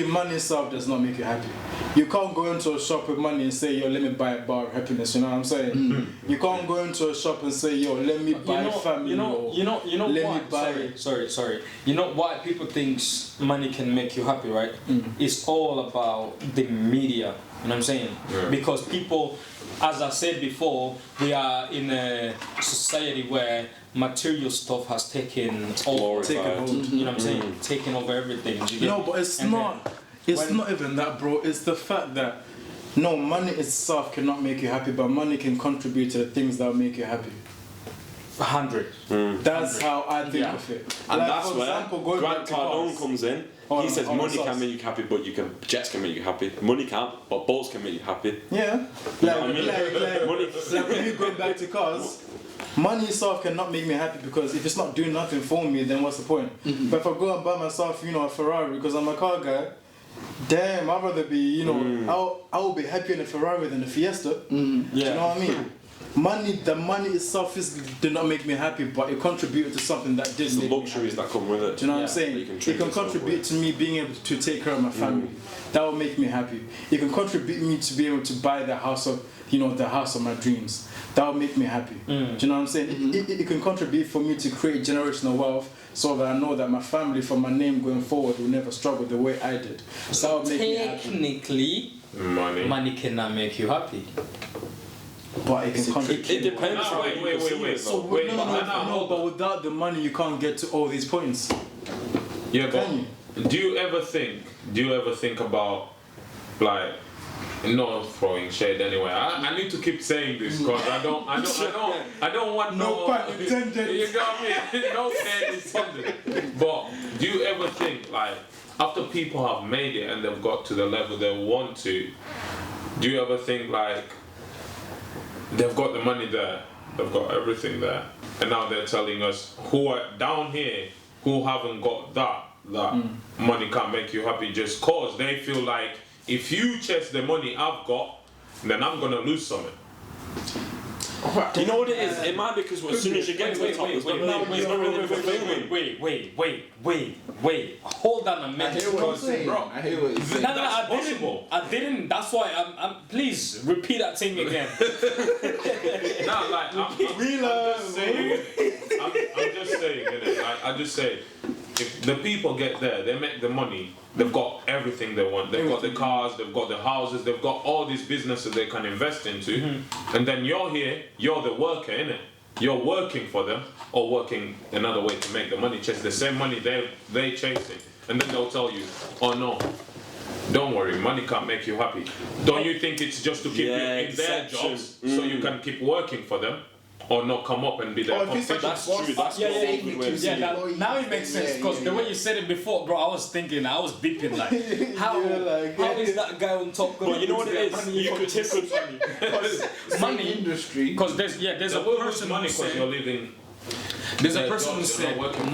money itself does not make you happy. You can't go into a shop with money and say, yo, let me buy a bar of happiness, you know what I'm saying? You can't go into a shop and say, yo, let me buy family. you know let why? me buy Sorry. You know why people think money can make you happy, right? It's all about the media. You know what I'm saying? Yeah. Because people, as I said before, we are in a society where material stuff has taken over. Glorified. You know what I'm saying? Taking over everything. You get No, me? but it's And not. then It's when- not even that, bro. It's the fact that no, money itself cannot make you happy, but money can contribute to the things that make you happy. 100. That's how I think Yeah. of it. And Like, that's for example, where going Grant back to Cardone cars. comes in. On- He says on money sauce. can make you happy, but jets can make you happy. Money can't, but boats can make you happy. Yeah, what I mean? like Money. when you go back to cars, money itself cannot make me happy because if it's not doing nothing for me, then what's the point? But if I go and buy myself, a Ferrari because I'm a car guy, damn, I'd rather be, I will be happier in a Ferrari than a Fiesta. Do you know what I mean? The money itself did not make me happy, but it contributed to something that did It's the make me luxuries happy. that come with it. Do you know what I'm That saying? you can It treat can yourself contribute with. to me being able to take care of my family. That will make me happy. It can contribute me to be able to buy the house of my dreams. That will make me happy. Do you know what I'm saying? It can contribute for me to create generational wealth so that I know that my family, from my name going forward, will never struggle the way I did. So that will make me happy. Technically, money cannot make you happy. But it can contribute. It depends No, how wait, you wait, perceive wait. it, So though. Wait, no, but without the money, you can't get to all these points. Yeah, Can but do you ever think about like not throwing shade anyway? I need to keep saying this because I don't want No pun intended. You got me? No pun intended. But do you ever think like after people have made it and they've got to the level they want to, do you ever think like they've got the money there, they've got everything there, and now they're telling us who are down here who haven't got that that money can't make you happy just cause they feel like if you chase the money I've got, then I'm gonna lose something. You know what it is? It might be because as soon as you get to the top, there's not really fulfillment. Wait. Hold on a minute. I hear what you're saying. bro, I hear what you're saying. No, That's possible. I didn't. That's why I'm. Please repeat that thing again. Nah, like I'm just saying. I'm just saying. Innit? Like I just say, if the people get there, they make the money. They've got everything they want. They've got the cars. They've got the houses. They've got all these businesses they can invest into. And then you're here. You're the worker, innit? You're working for them or working another way to make the money. Chase the same money they chasing, and then they'll tell you, "Oh no, don't worry, money can't make you happy." Don't you think it's just to keep you in their jobs so you can keep working for them, or not come up and be their competition? That's true. That's Yeah, a good way of saying it. now it makes sense because the way you said it before, bro, I was thinking, I was beeping like, how is that guy on top? But you know what it is? You could money industry. because there's The a world is person money who because said you're living. there's a their person who jobs, you're said not working for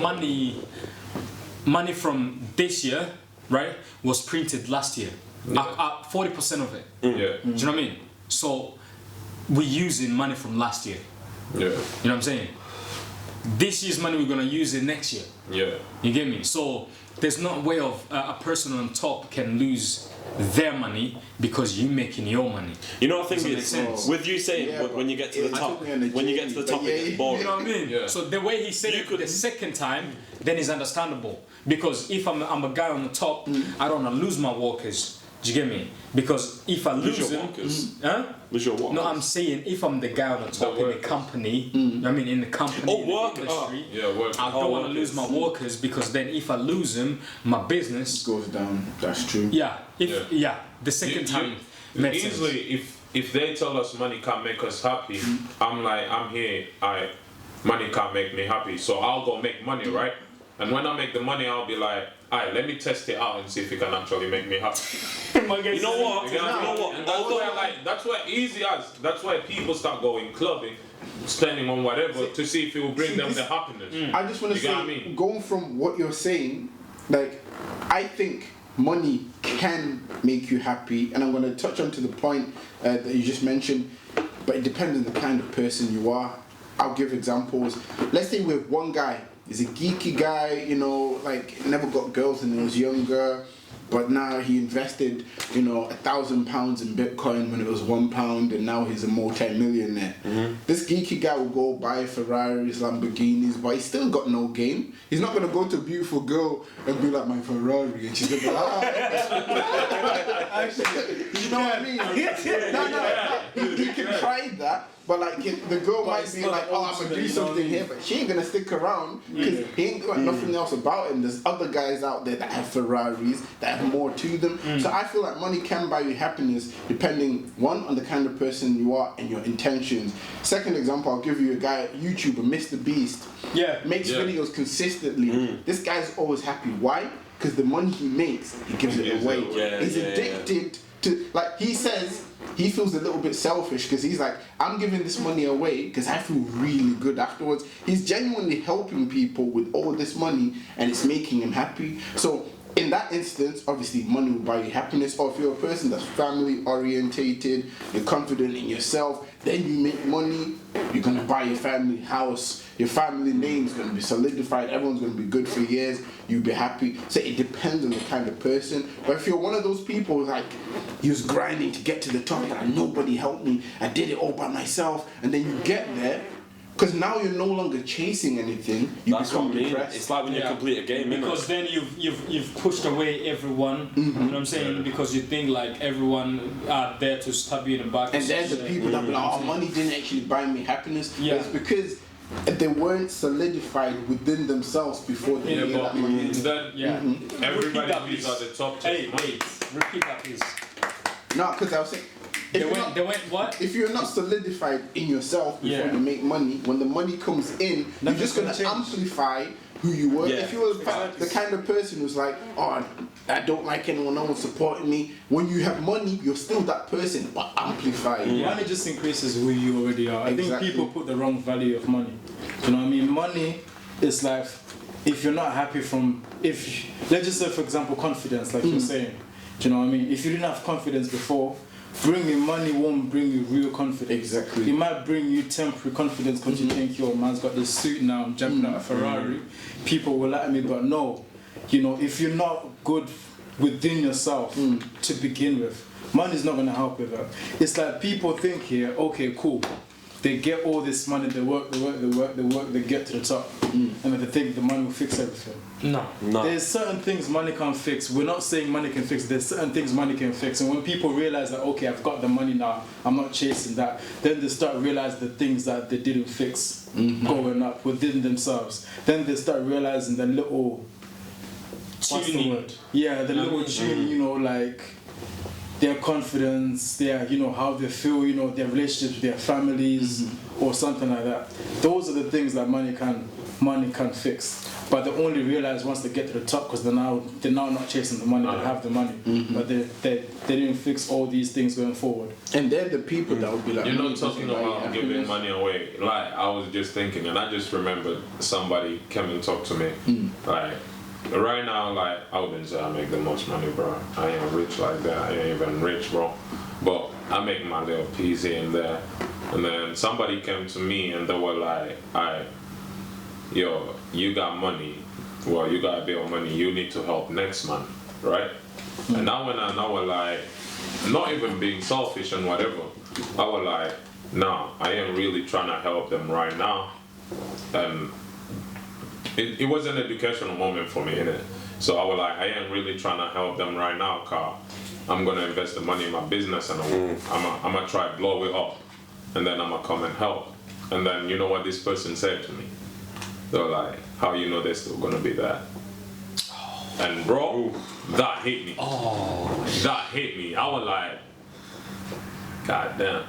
money from this year, right, was printed last year. 40% of it. Yeah, Do you know what I mean? So we're using money from last year. yeah, You know what I'm saying? This year's money we're gonna use it next year. yeah. You get me? So there's no way of a person on top can lose their money because you making your money. You know, I think Doesn't it's make sense. with you saying Yeah, when you get to the it top, took me on a when you get to the top, journey, it but gets boring. You know what I mean? Yeah. So the way he said it the second time, then it's understandable. Because if I'm a guy on the top, I don't want to lose my workers. Do you get me? Because if I lose your them, workers. huh? Lose your workers. No, I'm saying if I'm the guy on the top in the workers. company, I mean in the company, Oh, in the workers. industry, Yeah, work. I don't want to lose my workers because then if I lose them, my business, Goes down. That's true. yeah, the second time makes sense. Easily, if they tell us money can't make us happy, I'm like, I'm here. Money can't make me happy, so I'll go make money, right? And when I make the money, I'll be like, alright, let me test it out and see if it can actually make me happy. You know what? You know what? And That's why easy as. That's why people start going clubbing, spending on whatever to see if it will bring them the happiness. I just want to You get say, what I mean? going from what you're saying, like, I think money can make you happy, and I'm going to touch on to the point that you just mentioned, but it depends on the kind of person you are. I'll give examples. Let's say with one guy, he's a geeky guy, you know, like never got girls when he was younger, but now he invested, you know, £1,000 in Bitcoin when it was £1, and now he's a multi-millionaire. This geeky guy will go buy Ferraris, Lamborghinis, but he's still got no game. He's not gonna go to a beautiful girl and be like, my Ferrari, and she's gonna be like, actually, you know what I mean? No, he can try that. But like the girl might it's be not like, oh, I'm gonna do something here, but she ain't gonna stick around because he ain't got nothing else about him. There's other guys out there that have Ferraris that have more to them. So I feel like money can buy you happiness depending, one, on the kind of person you are and your intentions. Second example, I'll give you a guy, YouTuber, Mr. Beast. Yeah. Makes videos consistently. This guy's always happy. Why? Because the money he makes, he gives it away. He's addicted to, like he says, he feels a little bit selfish because he's like, I'm giving this money away because I feel really good afterwards. He's genuinely helping people with all this money and it's making him happy. So in that instance, obviously money will buy you happiness. Or if you're a person that's family orientated, you're confident in yourself, then you make money, you're gonna buy your family house, your family name's gonna be solidified, everyone's gonna be good for years, you'll be happy. So it depends on the kind of person. But if you're one of those people like, you was grinding to get to the top and nobody helped me, I did it all by myself, and then you get there, because now you're no longer chasing anything, you That's become what I mean. depressed. It's like when you complete a game, because then you've pushed away everyone. You know what I'm saying? Because you think like everyone are there to stab you in the back. And then the people that be like, oh, money didn't actually buy me happiness. Yeah. It's because they weren't solidified within themselves before they made that money. Then Repeat everybody that, who's please. at the top Hey, takes money. wait, repeat that please. No, because I was saying, if They went what? if you're not solidified in yourself before Yeah. you make money, when the money comes in, you're just gonna amplify who you were. Yeah, If you were the kind of person who's like, oh, I don't like anyone, no one's supporting me. When you have money, you're still that person, but amplified. Money just increases who you already are. I think Exactly. people put the wrong value of money. Do you know what I mean? Money is like if you're not happy let's just say for example confidence, like you're saying, do you know what I mean? If you didn't have confidence before, bringing money won't bring you real confidence. Exactly. It might bring you temporary confidence because you think, yo, man's got this suit now, I'm jumping out a Ferrari, people will like me, but no. You know, if you're not good within yourself to begin with, money's not going to help with that. It's like people think here, okay, cool. They get all this money, they work, they get to the top, and then they think the money will fix everything. No. There's certain things money can't fix. We're not saying money can fix. There's certain things money can fix. And when people realize that, okay, I've got the money now, I'm not chasing that, then they start realizing the things that they didn't fix going up within themselves. Then they start realizing the little... What's the word? Yeah, the little tune, you know, like their confidence, their, you know, how they feel, you know, their relationships with their families or something like that. Those are the things that money can fix. But they only realize once they get to the top because they're now not chasing the money, they have the money. But they didn't fix all these things going forward. And they're the people that would be like, you're not talking about giving money away. Like, I was just thinking, and I just remembered somebody came and talked to me. Like, right now, like, I wouldn't say I make the most money, bro. I ain't rich like that. I ain't even rich, bro. But I make my little piece here and there. And then somebody came to me and they were like, yo, you got money. Well, you got a bit of money. You need to help next month, right? And I went and I was like, not even being selfish and whatever. I was like, nah, I ain't really trying to help them right now. And it was an educational moment for me, innit? So I was like, I ain't really trying to help them right now, car. I'm gonna invest the money in my business and I'm gonna try to blow it up, and then I'm gonna come and help. And then you know what this person said to me? They were like, how you know they're still gonna be there? And bro, that hit me. That hit me. I was like, God damn.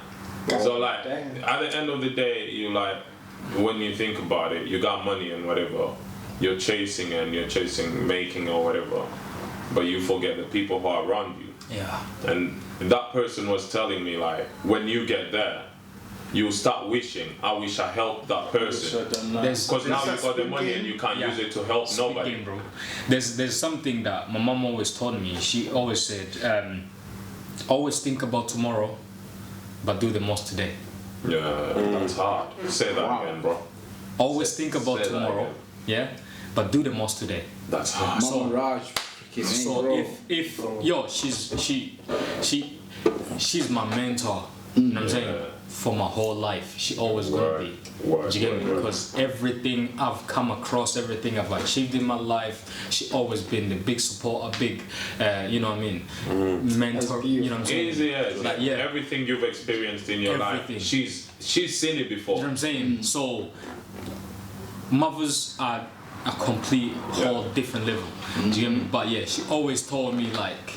So like, at the end of the day, you like, when you think about it, you got money and whatever, you're chasing making or whatever, but you forget the people who are around you. Yeah. And that person was telling me, like, when you get there, you start wishing, I wish I helped that person. Because now you got the money and you can't use it to help nobody. Bro. There's something that my mom always told me. She always said, always think about tomorrow, but do the most today. Yeah, that's hard. Say that again, bro. Always think about tomorrow, yeah, but do the most today. That's hard. Mama Raj, So if yo, she's my mentor. You know what I'm saying? For my whole life, she always gonna be. Do you get me? Because everything I've come across, everything I've achieved in my life, she always been the big support, a big, you know what I mean, mentor. You know what I'm saying? Easy as like, everything you've experienced in your life, she's seen it before. You know what I'm saying? So mothers are a complete whole different level. Do you get me? But yeah, she always told me like,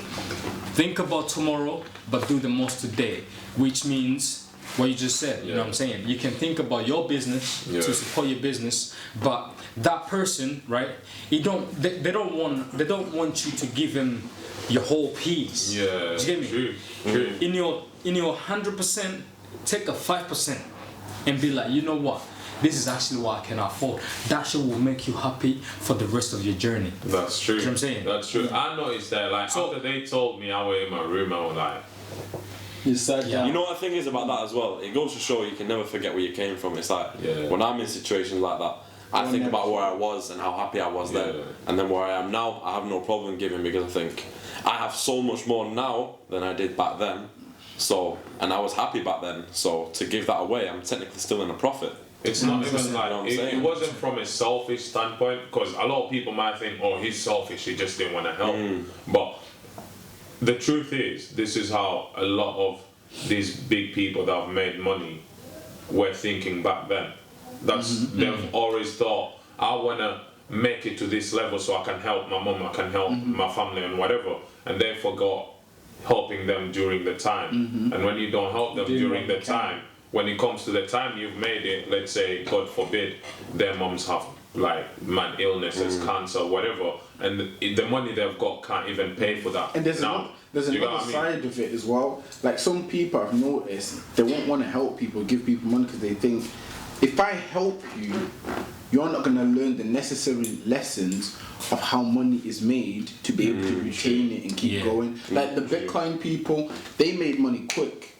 think about tomorrow, but do the most today, which means what you just said. You know what I'm saying? You can think about your business to support your business, but that person, right? They don't want you to give them your whole piece. Yeah. Do you get me? True. In your 100%, take a 5% and be like, you know what? This is actually what I can afford. That shit will make you happy for the rest of your journey. That's true. You know what I'm saying? That's true. I noticed that, like, after they told me I was in my room, I was like, you sat down. You know what the thing is about that as well? It goes to show you can never forget where you came from. It's like, when I'm in situations like that, I think about where I was and how happy I was then. And then where I am now, I have no problem giving because I think I have so much more now than I did back then. So, and I was happy back then. So to give that away, I'm technically still in a profit. It's not even like, it wasn't from a selfish standpoint, because a lot of people might think, oh, he's selfish, he just didn't want to help. But the truth is, this is how a lot of these big people that have made money were thinking back then. They've always thought, I want to make it to this level so I can help my mom, I can help my family and whatever, and they forgot helping them during the time. And when you don't help them during the time, when it comes to the time you've made it, let's say, God forbid, their moms have like mad illnesses, cancer, whatever, and the money they've got can't even pay for that. And there's another side of it as well. Like, some people I've noticed, they won't want to help people, give people money because they think, if I help you, you're not gonna learn the necessary lessons of how money is made to be able to retain it and keep going. Like the Bitcoin people, they made money quick.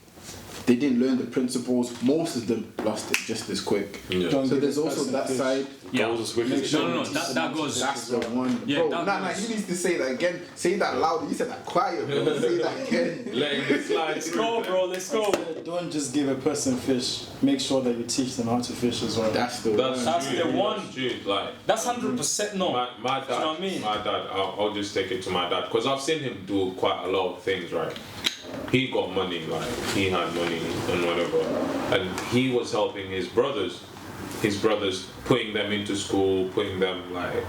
They didn't learn the principles. Most of them lost it just as quick. Yeah. Don't So give there's a also person that fish. side. Yeah. Goes as quick as No, that goes. That's the one. Yeah, Bro, that nah, goes. you need to say that again. Say that louder. You said that quiet, bro. Say that again. Letting it slide. Let's go, bro. Let's go. Don't just give a person fish. Make sure that you teach them how to fish as well. That's the That's one. That's true, the one. That's true. Like That's 100% no. my dad. You know what I mean? My dad. I'll just take it to my dad because I've seen him do quite a lot of things. Right. He got money. Like he had money and whatever, and he was helping his brothers. His brothers, putting them into school, putting them like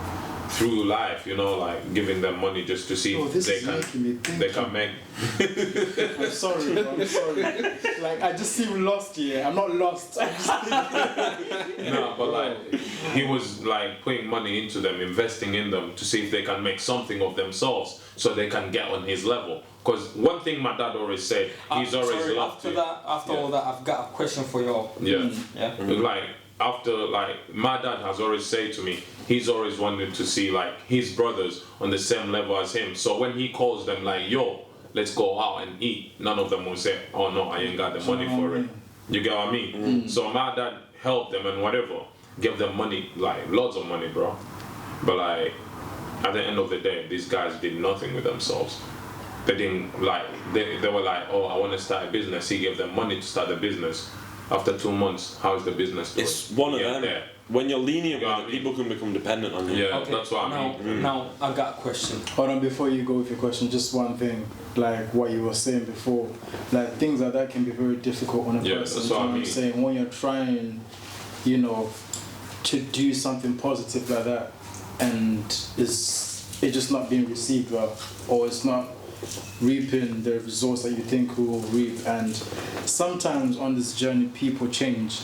through life, you know, like giving them money just to see Oh, if this they is making me think. they can make. I'm sorry, bro. I'm sorry. Like I just seem lost here. I'm not lost. I'm just No, but like he was like putting money into them, investing in them to see if they can make something of themselves, so they can get on his level. Because one thing my dad always said, he's always Sorry, loved after to. that, after all that, I've got a question for y'all. Yeah. Yeah. Like after like my dad has always said to me, he's always wanted to see like his brothers on the same level as him. So when he calls them like, yo, let's go out and eat, none of them will say, oh no, I ain't got the money for it. You get what I mean? So my dad helped them and whatever, gave them money, like lots of money, bro. But like at the end of the day, these guys did nothing with themselves. They didn't like they were like, oh, I want to start a business. He gave them money to start the business. After 2 months, how's the business doing? It's one of Yeah, them. there. When you're lenient You know with what it, I mean? people can become dependent on you. Yeah, that's what I mean. Now I got a question. Hold on, before you go with your question, just one thing, like what you were saying before, like things like that can be very difficult on a Yeah, person. that's you what know I mean. I'm saying? When you're trying, you know, to do something positive like that, and it's just not being received well, or it's not reaping the results that you think will reap. And sometimes on this journey, people change.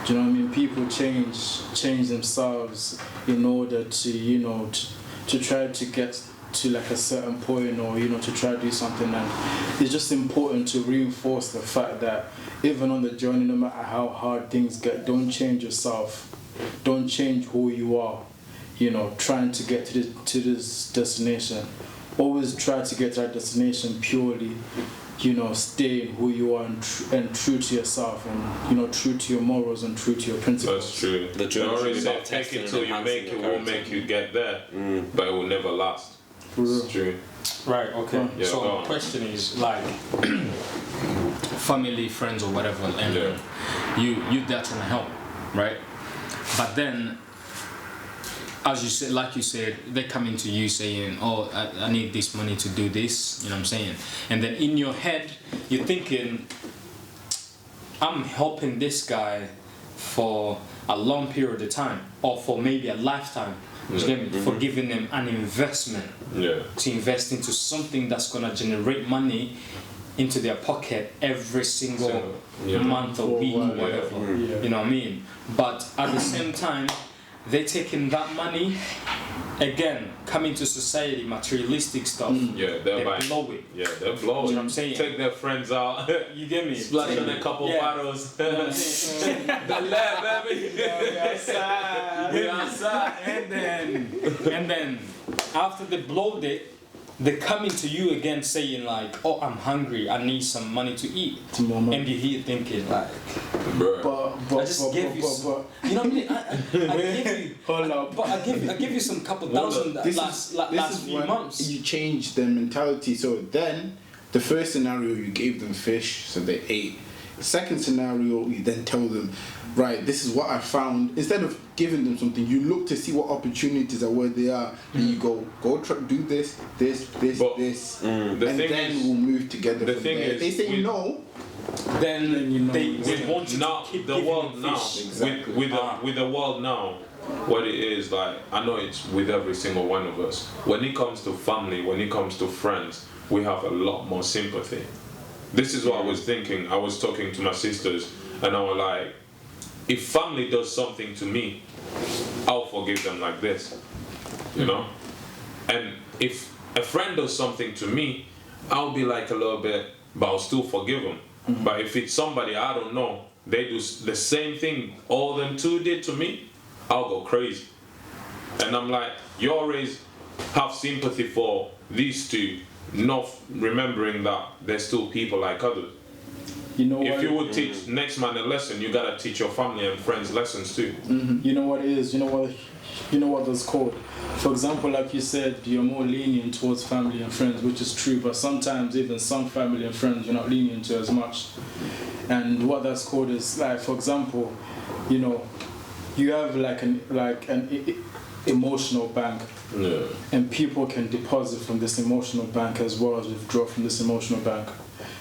Do you know what I mean? People change themselves in order to, you know, to try to get to like a certain point, or you know, to try to do something. And it's just important to reinforce the fact that even on the journey, no matter how hard things get, don't change yourself, don't change who you are, you know, trying to get to this destination. Always try to get to that destination purely, you know, staying who you are and true to yourself, and you know, true to your morals and true to your principles. That's true. The They journey always is say about take testing it and till you enhancing make it your will character. make you get there, but it will never last. For real. It's true. Right. Okay. Yeah, so go the on. question is like, family, friends, or whatever, and Yeah. you there trying to help, right? But then, as you said, like you said, they come into you saying, "Oh, I need this money to do this." You know what I'm saying? And then in your head, you're thinking, "I'm helping this guy for a long period of time, or for maybe a lifetime." You get me? For giving them an investment Yeah. to invest into something that's gonna generate money into their pocket every single Yeah. month or week, Yeah. whatever. Yeah. You know what I mean? But at the same time, they're taking that money, again, coming to society, materialistic stuff. Yeah, They buy. blow it. Yeah, they're blowing. You know what I'm saying? Take their friends out, You get me? splash on a couple Yeah. bottles. You know what I'm saying? The lab, baby. We outside. And then after they blowed it, they come into you again saying like, "Oh, I'm hungry. I need some money to eat." Some more money. And you're here thinking like, But I just gave you some, you know what I mean? I gave you, hold up. but I gave you some couple thousand last few when months. you change their mentality. So then, the first scenario, you gave them fish, so they ate. Second scenario, you then tell them, right, this is what I found. Instead of giving them something, you look to see what opportunities are where they are, and you go do this, But, this, the and thing then is- we'll move together. the from thing there. is, If they say we- no, Then you know, they want you now to keep the giving world them now fish. Exactly. with the world now, what it is like, I know it's with every single one of us. When it comes to family, when it comes to friends, we have a lot more sympathy. This is what I was thinking. I was talking to my sisters, and I was like, if family does something to me, I'll forgive them like this, you know. And if a friend does something to me, I'll be like a little bit, but I'll still forgive them. But if it's somebody I don't know, they do the same thing all them two did to me, I'll go crazy. And I'm like, you always have sympathy for these two, not remembering that they're still people like others. You know If what? you would teach next man a lesson, you gotta teach your family and friends lessons too. You know what it is. You know what that's called. For example, like you said, you're more lenient towards family and friends, which is true. But sometimes even some family and friends you're not lenient to as much. And what that's called is like, for example, you know, you have like an emotional bank, Yeah. and people can deposit from this emotional bank as well as withdraw from this emotional bank.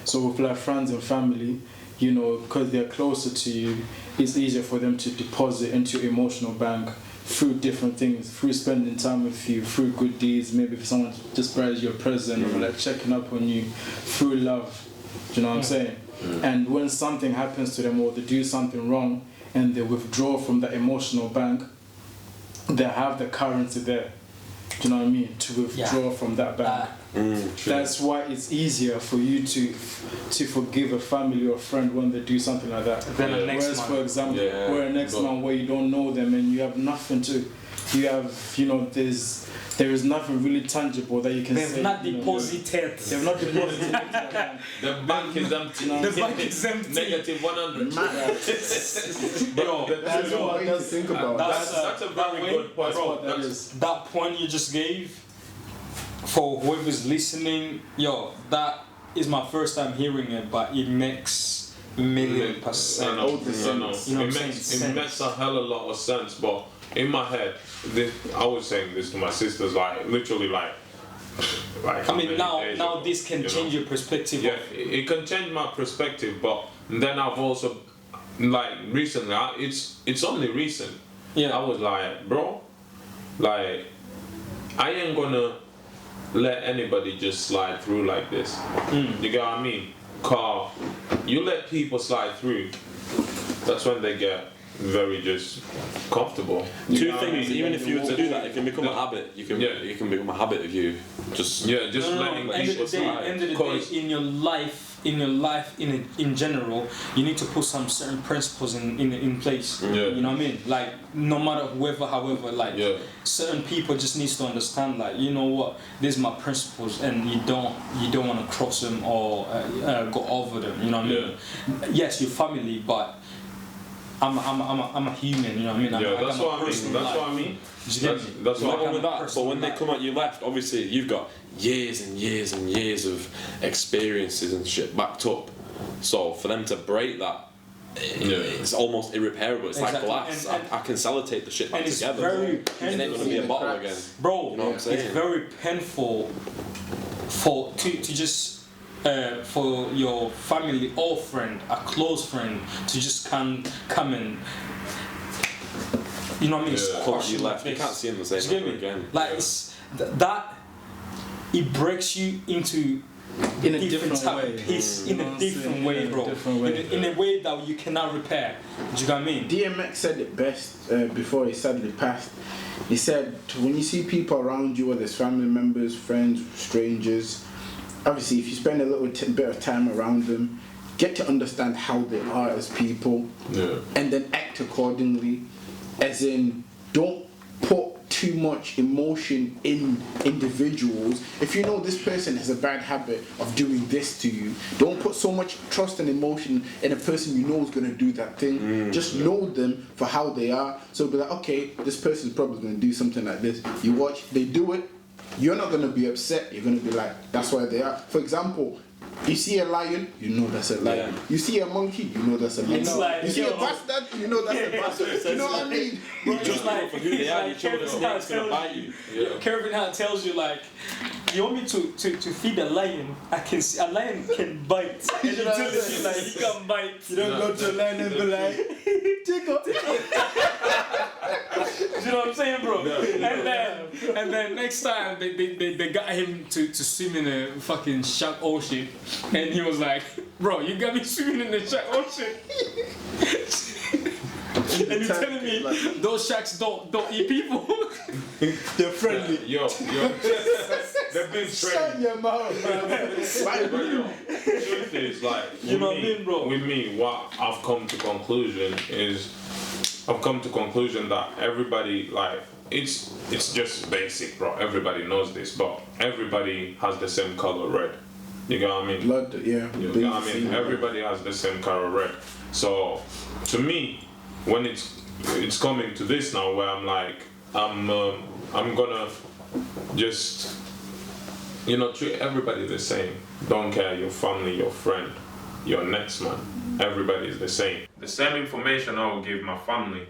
So with like friends and family, you know, because they're closer to you, it's easier for them to deposit into your emotional bank through different things, through spending time with you, through good deeds, maybe if someone just buys you a present or like checking up on you, through love. Do you know what I'm saying? And when something happens to them or they do something wrong and they withdraw from that emotional bank, they have the currency there. Do you know what I mean? To withdraw from that bank. That's why it's easier for you to forgive a family or a friend when they do something like that. Then the next Whereas, man. for example, Yeah. where a next man where you don't know them and you have nothing to, you have, you know, there is nothing really tangible that you can say. They've not you know. deposited. They've not deposited into that bank. The bank is empty. The bank is empty. Negative 100. Yo, That's what- what I think about. That's a very good point. That's what that That's- is. that point you just gave, for whoever's listening, yo, that is my first time hearing it, but it makes $1,000,000%. I know. All the I know. sense. You know what I'm It saying? makes Sense. a hell of a lot of sense, but in my head, I was saying this to my sisters, like literally, like I how mean, many now days ago, this can you change know? your perspective. Yeah, of it can change my perspective, but then I've also, like recently, it's only recent. Yeah. I was like, bro, like I ain't gonna let anybody just slide through like this. You get what I mean? Cause you let people slide through, that's when they get very just comfortable. You Two know what I things, mean? even if you were to do that, it can become a habit. You can become a habit of you just Yeah, just No, letting end of people the day, slide. end of the 'Cause- day, in your life, in general, you need to put some certain principles in place. Yeah. You know what I mean? Like no matter however, like Yeah. certain people just needs to understand, like, you know what, these are my principles, and you don't want to cross them or go over them. You know what I mean? Yes, your family, but I'm a human. You know what I mean? Yeah, I got that's my what I mean. personal That's life. what I mean. Do you get me? That's Like, what Not I'm only a that, but personal when they life. come at you left, obviously you've got years and years and years of experiences and shit backed up. So for them to break that, it's almost irreparable. It's like Exactly. glass. And- I can sellotate the shit back and it's together. very It ain't gonna be a painful. bottle again. Bro, You know what I'm saying? it's very painful to just for your family or friend, a close friend, to just come and, you know what I mean? Yeah. Squash Come at you in left, you face. can't see him the same Do you get ever me? again. Like it's that it breaks you into In a different type way. of piece, You in know a what I'm different saying? way, In a bro. different way. In a way that you cannot repair. Do you get what I mean? DMX said it best before he sadly passed. He said, when you see people around you, whether it's family members, friends, strangers, obviously if you spend a little bit of time around them, get to understand how they are as people, and then act accordingly. As in, don't put too much emotion in individuals. If you know this person has a bad habit of doing this to you, don't put so much trust and emotion in a person you know is going to do that thing. Just know them for how they are. So be like, okay, this person's probably going to do something like this. You watch, they do it, you're not going to be upset. You're going to be like, that's why they are. For example, you see a lion, you know that's a lion. Yeah. You see a monkey, you know that's a monkey. It's like, you see a yo. bastard, you know that's a bastard. You know what I mean? Bro, Just know for who they are, you show the Kevin Hart snake's gonna tells bite you. Kevin Hart tells you, like, you want me to feed a lion? I can see a lion can bite. And he tells you like he can bite. You don't go to a line and be like, Jacob. You know what I'm saying, bro? And then next time they got him to swim in a fucking shark ocean, and he was like, bro, you got me swimming in the shark ocean. And you're telling me those sharks don't eat people? They're friendly. Yo. they've been Shut trained. your mouth, man. But yo, truth is like You know what I with mean, bro? With me, what I've come to conclusion that everybody like it's just basic, bro. Everybody knows this, but everybody has the same color red. You get what I mean? Blood, yeah. You know what I mean? Everybody has the same color red. So to me, when it's coming to this now, where I'm like, I'm gonna just treat everybody the same. Don't care your family, your friend, your next man. Everybody is the same. The same information I will give my family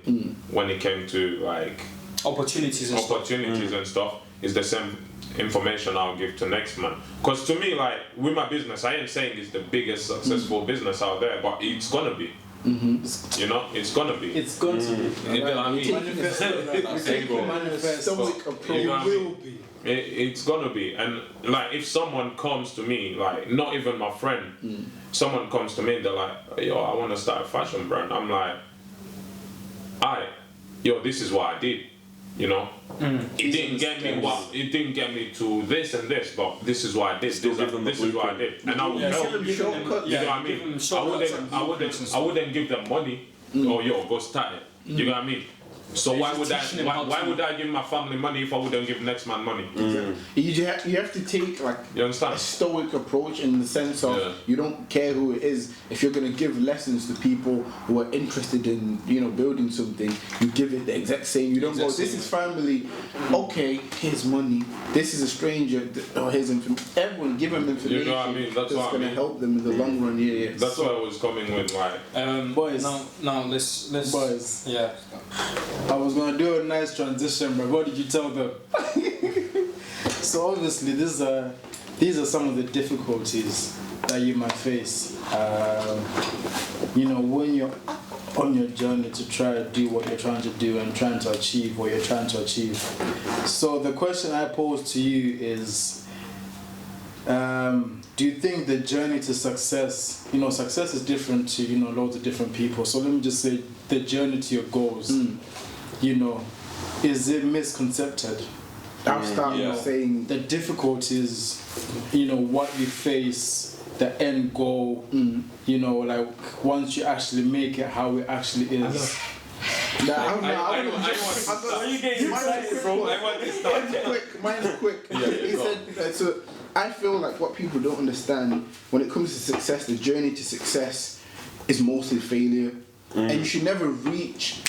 when it came to like Opportunities and stuff. and stuff is the same information I'll give to next man. Because to me, like with my business, I ain't saying it's the biggest successful business out there, but it's gonna be. You know, it's gonna be. It's going to be. You know what I mean? Manifest. Stoic approach. You know what I mean? Will be. It's gonna be. And like if someone comes to me, like not even my friend, someone comes to me, they're like, yo, I want to start a fashion brand. I'm like, this is what I did. You know, it didn't get me to this and this, but this is what I did. Still give them the this is what I did, and I would help. You know what I mean? I wouldn't give them money. Oh, yo, go start it. You know what I mean? So why would I give my family money if I wouldn't give next man money? You have to take like You understand? a stoic approach in the sense of you don't care who it is. If you're gonna give lessons to people who are interested in building something, you give it the exact same. You don't go, this is family. Okay, here's money. This is a stranger. Oh, here's information. Everyone give them information. You know what I mean? That's what I gonna mean. help them in the long run. Yeah. That's what I was coming with, like. Boys. Now let's. Boys. Yeah. I was gonna do a nice transition, but what did you tell them? So obviously, these are some of the difficulties that you might face. When you're on your journey to try to do what you're trying to do and trying to achieve what you're trying to achieve. So the question I pose to you is, do you think the journey to success, success is different to, loads of different people. So let me just say the journey to your goals, is it misconcepted? I'll start with saying The difficulties, what you face, the end goal, like once you actually make it, how it actually is. Mine's quick. He said, so I feel like what people don't understand when it comes to success, the journey to success is mostly failure. And you should never reach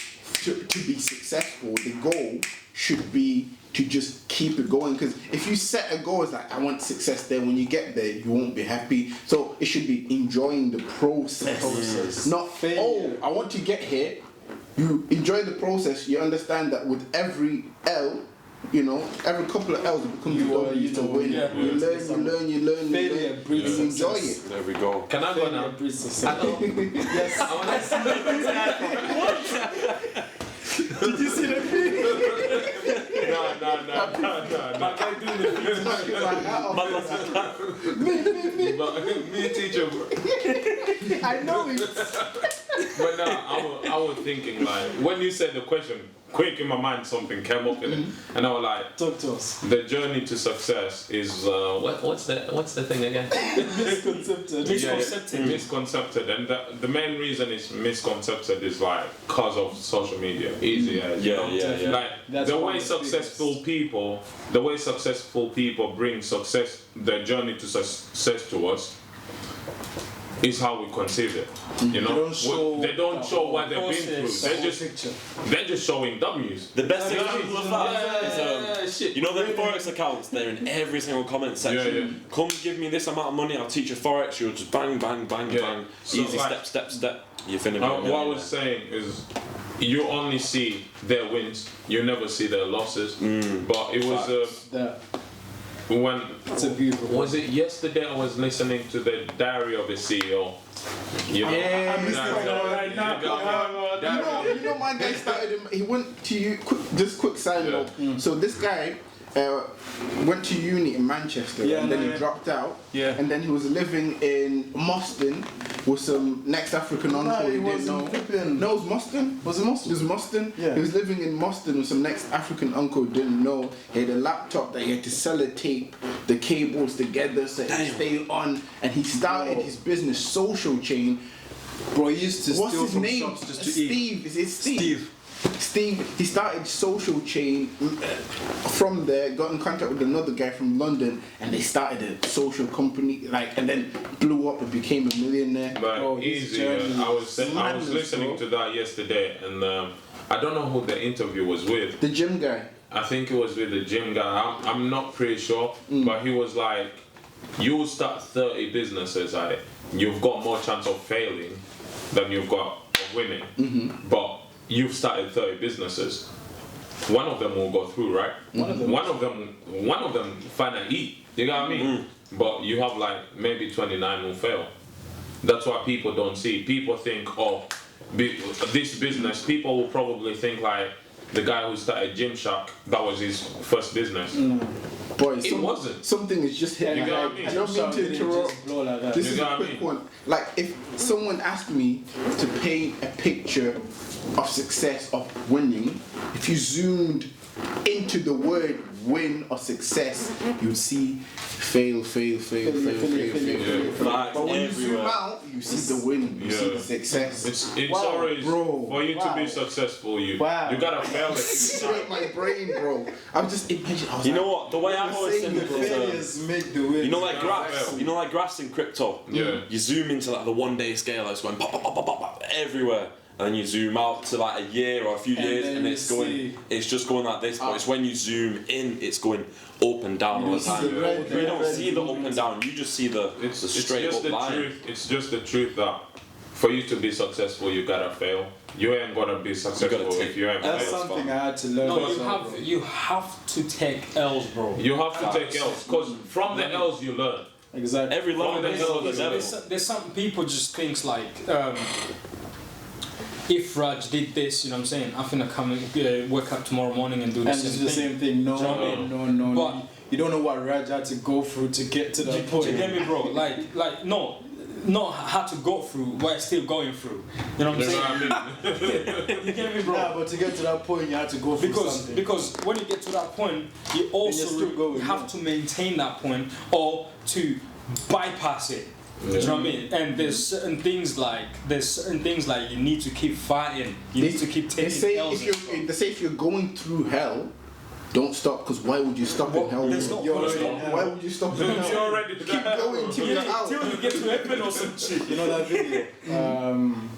to be successful. The goal should be to just keep it going, because if you set a goal as like, I want success there, when you get there you won't be happy. So it should be enjoying the process. Not failure. I want to get here. You enjoy the process. You understand that with every L, every couple of L's it becomes a W to win. Yeah. You learn, you enjoy it. There we go. Can I go now? Yes. Did you see the video? No. Me teacher. I know it. But no, I was thinking like when you said the question, quick in my mind something came up in it, and I was like, Talk to us. the journey to success is what's the thing again? Misconcepted. Misconcepted, and the main reason it's misconcepted is like cause of social media. Easy as like That's the one way of the successful people bring success, their journey to success to us is how we conceive it. They don't show what they've been through. They're just showing W's. The best example of that is, the Forex accounts, they're in every single comment section. Come give me this amount of money, I'll teach you Forex, you'll just bang, bang, bang, bang. So easy, like, step. You're finished. What I was saying is, you only see their wins, you never see their losses. But it was when It's a beautiful. was it yesterday I was listening to the Diary of a CEO. My guy started. He went to you. Quick side note. So this guy, went to uni in Manchester, and then he dropped out. Yeah. And then he was living in Moston with some next African uncle he didn't know. No, it was Moston. Was it Moston? It was Moston. Yeah. He was living in Moston with some next African uncle who didn't know. He had a laptop that he had to sellotape the cables together so it would stay on. And he started his business, Social Chain. Bro, he used to What's steal his from name? shops just to eat. Steve. Is it Steve? Steve, he started Social Chain. From there, got in contact with another guy from London, and they started a social company, and then blew up and became a millionaire. But Oh, his easy. journey I was madness, listening bro. to that yesterday, and I don't know who the interview was with. The gym guy. I think it was with the gym guy. I'm not pretty sure, but he was like, "You will start 30 businesses. You've got more chance of failing than you've got of winning. But you've started 30 businesses. One of them will go through, right? One of them finally eat. You know what I mean? But you have like maybe 29 will fail. That's what people don't see. People think, oh, this business. People will probably think like the guy who started Gymshark, that was his first business. Boy, It wasn't. Something is just hitting You my got head. me. I don't mean to interrupt. Just blow like that. This You is a got quick me. one. Like, if someone asked me to paint a picture of success, of winning, if you zoomed into the word win or success, you'd see fail. Facts But when you zoom everywhere. out, you see the win, you see the success. It's Wow, always bro. for you to Wow. be successful. You Wow. gotta fail it. Straight my brain, bro. I'm just imagining. You know what? The way I've always saying seen it the is, Failures make the win. you know, like graphs. fail. You know, like graphs in crypto. Yeah. You zoom into like the 1 day scale, like it's going pop, pop, pop, pop, pop, pop everywhere, and then you zoom out to like a year or a few And years, then and you it's going. see- It's just going like this. But it's when you zoom in, it's going up and down all the see time. the red, You don't red see the up and down. You just see the It's straight just up the line. truth. It's just the truth that for you to be successful, you gotta fail. You ain't gonna be successful take- if you ain't That's fail. something I had to learn. No, myself, bro. you have to take L's, bro. You have to take L's, because from the L's you learn. Exactly. Every level From the is hill the of the devil. There's some people just thinks like, if Raj did this, you know what I'm saying, I'm gonna come and wake up tomorrow morning and do the And same it's thing. the same thing. No, Do you know what I mean? no. But- You don't know what Raj had to go through to get to Do that you point. get me, bro? Like, no, not how to go through, what still going through. You know what I'm You know saying? what I mean? You get me, bro? Nah, but to get to that point, you had to go through something. Because when you get to that point, you also still going, have to maintain that point or to bypass it. Do you know what I mean? And there's certain things like you need to keep fighting. You need to keep They taking say L's. if you're going through hell, don't stop. Because why would you stop in hell? There's bro? no You're point already stop. in hell. Why would you stop in hell? You're already Keep there. going till you're out. Till you get to heaven or some shit. You know that video?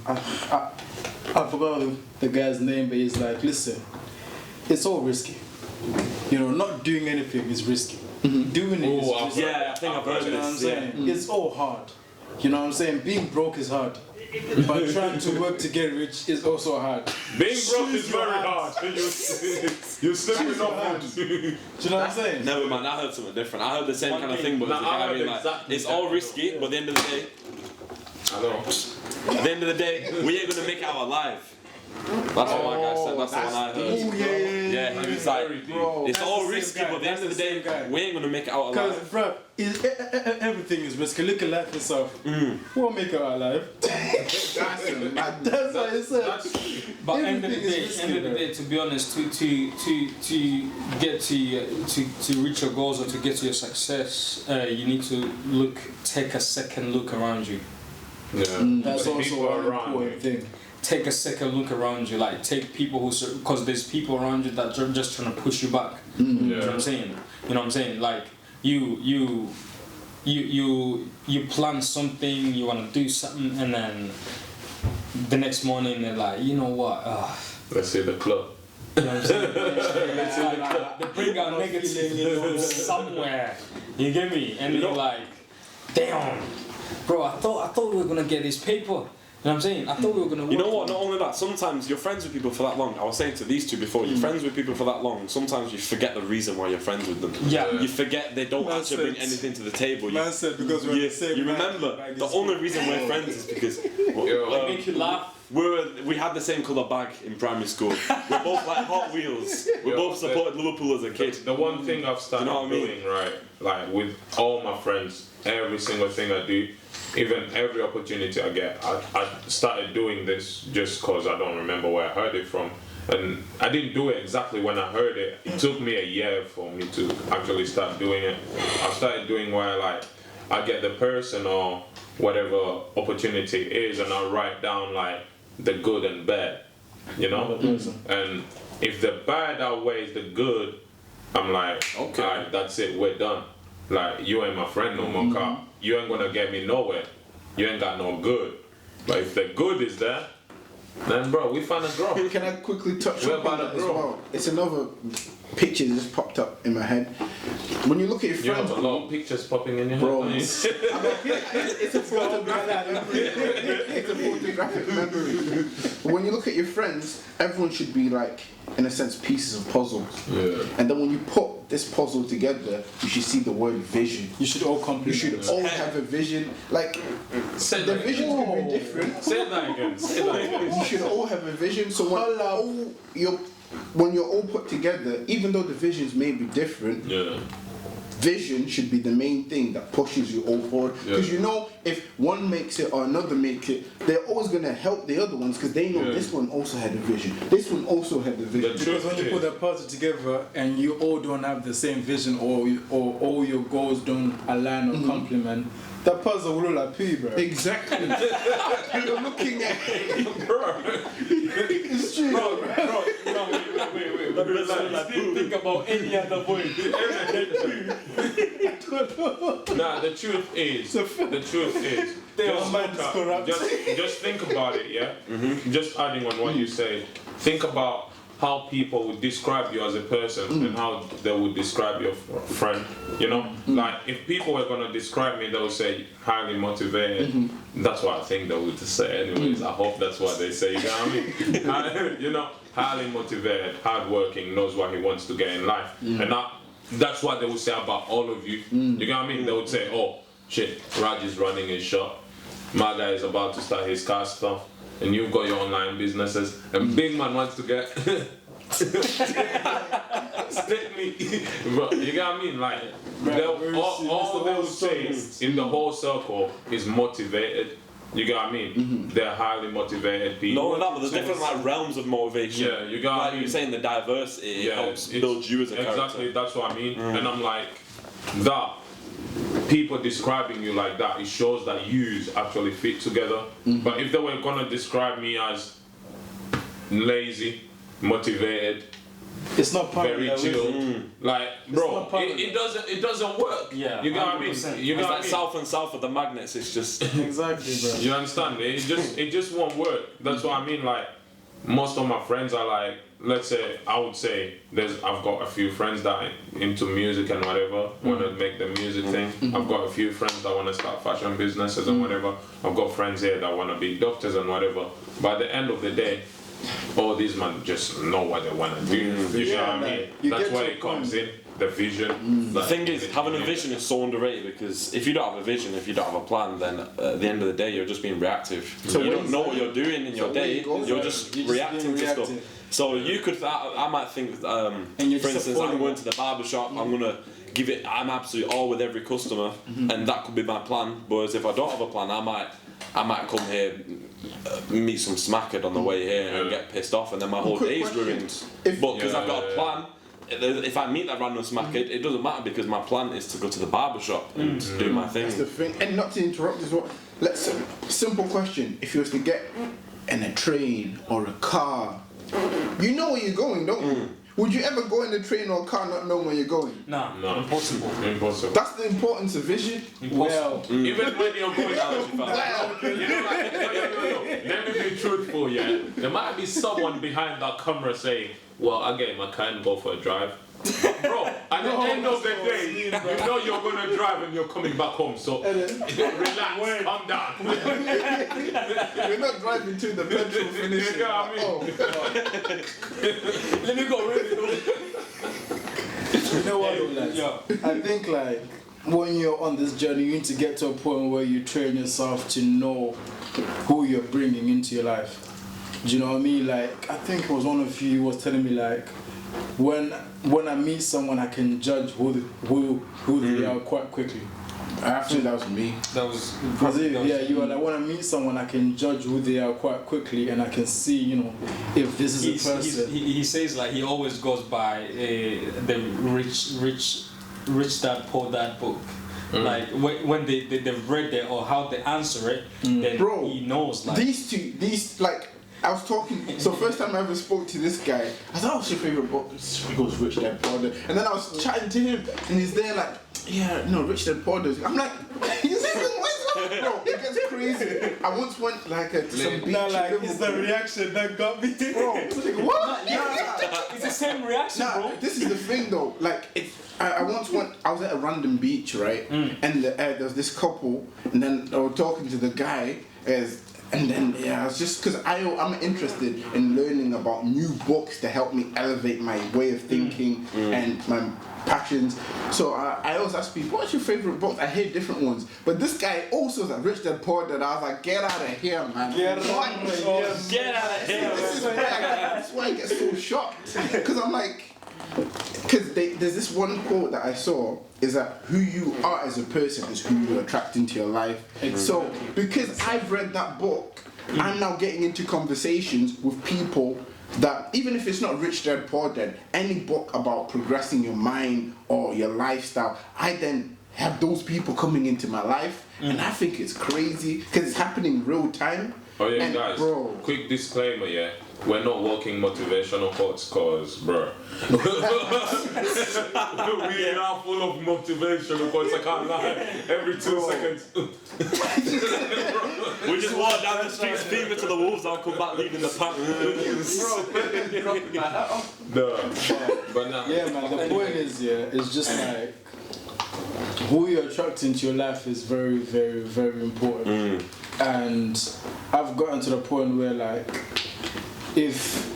I forgot the guy's name, but he's like, listen, it's all risky. You know, not doing anything is risky. Doing it is Oh, risky. Yeah, I think I've heard You know what I'm this. Yeah. saying? It's all hard. You know what I'm saying? Being broke is hard. But trying to work to get rich is also hard. Being broke Choose is your very hands. hard. You're slipping off. Do you know what I'm saying? Never mind, I heard something different. I heard the same One kind of thing- thing, but Nah, it's I the kind of heard thing like, exactly it's that. all risky, but at the end of the day, I know. at the end of the day, we ain't gonna make it out alive. That's what my guy said. That's the one I heard. Oh, yeah. Yeah, he was like, Bro, it's that's all the same risky, guy, but at the end of the that's the day, same guy. we ain't gonna make it out Because, alive. bro, everything is risky. Look at life itself. We'll make it alive. That's a madness. That's what it said. But end of the Everything is day, risky, to be honest, to get to reach your goals or to get to your success, you need to take a second look around you. Yeah. That's The also people an around important you. thing. Take a second look around you. Like take people because there's people around you that are just trying to push you back. You know what I'm saying? You know what I'm saying? Like you plan something, you want to do something, and then the next morning they're like, you know what? Let's see the club. You know what I'm saying? They bring out negative somewhere. You get me? And you're like, damn, bro, I thought we were gonna get this paper. You know what I'm saying? I thought we were gonna. You know work what? on Not only that, sometimes you're friends with people for that long. I was saying to these two before, you're friends with people for that long. Sometimes you forget the reason why you're friends with them. Yeah. You forget they don't Man actually bring said- anything to the table. Man said because we're you, the same you man, remember like the this. only reason we're friends is because it. Make you laugh. we had the same colour bag in primary school. We're both like Hot Wheels. We both supported Liverpool as a kid. The one thing I've started doing, right, like with all my friends, every single thing I do, even every opportunity I get, I started doing this just because I don't remember where I heard it from. And I didn't do it exactly when I heard it. It took me a year for me to actually start doing it. I started doing where like I get the person or whatever opportunity is and I write down like the good and bad, you know? And if the bad outweighs the good, I'm like, okay, alright, that's it, we're done. Like, you ain't my friend no more, car. You ain't gonna get me nowhere. You ain't got no good. But if the good is there, then bro, we finna grow. Can I quickly touch on that as well? It's another picture that just popped up in my head. When you look at your You friends, have a lot of pictures popping in your bro, head. it's a photographic memory. When you look at your friends, everyone should be like, in a sense, pieces of puzzles. Yeah. And then when you put this puzzle together, you should see the word vision. You should all compliment. You should all have a vision. Like, the vision could be different. Say that again. Say that again. You should all have a vision. So when you're all put together, even though the visions may be different, vision should be the main thing that pushes you all forward. Because you know, if one makes it or another makes it, they're always going to help the other ones because they know this one also had a vision. This one also had a vision. Because when you put that puzzle together and you all don't have the same vision or all your goals don't align or complement, that puzzle will look like pee, bro. Exactly. You're looking at it's true. Wait. Think about any other way. Nah, the truth is, just think about it, yeah? Just adding on what you say, think about how people would describe you as a person and how they would describe your friend, you know? Like, if people were gonna describe me, they would say highly motivated. That's what I think they would say anyways. I hope that's what they say, you know what I mean? You know, highly motivated, hardworking, knows what he wants to get in life. And that's what they would say about all of you. You know what I mean? They would say, oh, shit, Raj is running his shop. My guy is about to start his car stuff. And you've got your online businesses, and Big Man wants to get stick me. But you get what I mean? Like, all they would say in the whole circle is motivated. You get what I mean? They're highly motivated people. No, but there's different like realms of motivation. Yeah, you got like you're saying, the diversity helps build you as a character. Exactly, that's what I mean. And I'm like, that people describing you like that, it shows that you actually fit together. But if they were gonna describe me as lazy, motivated, it's not very chill, like, bro, it doesn't work. Yeah, you got what I mean? You It's got like south and south of the magnets. It's just exactly, bro. you understand? It just won't work. That's what I mean. Like, most of my friends are like, let's say, I would say I've got a few friends that are into music and whatever, want to make the music thing. I've got a few friends that want to start fashion businesses and whatever. I've got friends here that want to be doctors and whatever. But at the end of the day, all these men just know what they want to do. You know what I mean? That's where it comes in. The vision. the thing is, having a vision is so underrated, because if you don't have a vision, if you don't have a plan, then at the end of the day you're just being reactive. So you don't know what you're doing in your day. You're just reacting to stuff. So you could, I might think, for instance, I'm going to the barber shop. I'm gonna give it. I'm absolutely all with every customer, and that could be my plan. Whereas if I don't have a plan, I might come here, meet some smackhead on the way here, and get pissed off, and then my whole day's ruined. But because I've got a plan. If I meet that random smackhead, it doesn't matter, because my plan is to go to the barber shop and do my thing. That's the thing. And not to interrupt as well, simple question. If you was to get in a train or a car, you know where you're going, don't you? Would you ever go in a train or a car not knowing where you're going? No, Impossible. That's the importance of vision. Well, Even when you're going out, no. Let me be truthful, yeah. There might be someone behind that camera saying, well, I get my car and go for a drive. Bro, at the end of the day, you know you're gonna drive and you're coming back home, so relax, calm down. You're not driving to the petrol finish. You know what I mean? let me go. you know what, lads? I think like when you're on this journey, you need to get to a point where you train yourself to know who you're bringing into your life. Do you know what I mean? Like, I think it was one of you was telling me like, when I meet someone, I can judge who they are quite quickly. Actually, that was me. That was You were like, when I meet someone, I can judge who they are quite quickly, and I can see, you know, if this is a person. He says like he always goes by the rich dad poor dad book. Like when they've read it or how they answer it, then Bro, he knows like these like I was talking. So first time I ever spoke to this guy, I thought, "What's your favorite book?" He goes, "Rich Dad Poor Dad." And then I was chatting to him, and he's there like, "Yeah, no, Rich Dad Poor Dad." I'm like, "He's bro, it gets crazy." I once went like to some beach. It's the reaction that got me. Bro, it's like, what? it's the same reaction, bro. This is the thing though. Like, I once went. I was at a random beach, right? And there was this couple, and then I was talking to the guy, and then it's just because I'm interested in learning about new books to help me elevate my way of thinking and my passions. So I always ask people, "What's your favorite book?" I hear different ones, but this guy also is a Rich Dad Poor Dad. I was like, "Get out of here, man! Get out of here!" That's why I get so shocked, because I'm like. Because there's this one quote that I saw is that who you are as a person is who you attract into your life. So because I've read that book, I'm now getting into conversations with people that even if it's not Rich Dad Poor Dad, any book about progressing your mind or your lifestyle, I then have those people coming into my life, and I think it's crazy because it's happening real time. Oh yeah, and guys. Bro, Quick disclaimer, yeah. We're not walking motivational quotes, cause, bro. We are now full of motivational quotes. I can't lie. Every 2 seconds. We just walk down the street screaming to the wolves. I'll come back leading the pack. No, but now. Yeah, man. The point is, it's just like who you're attracting to your life is very, very, very important. And I've gotten to the point where like, if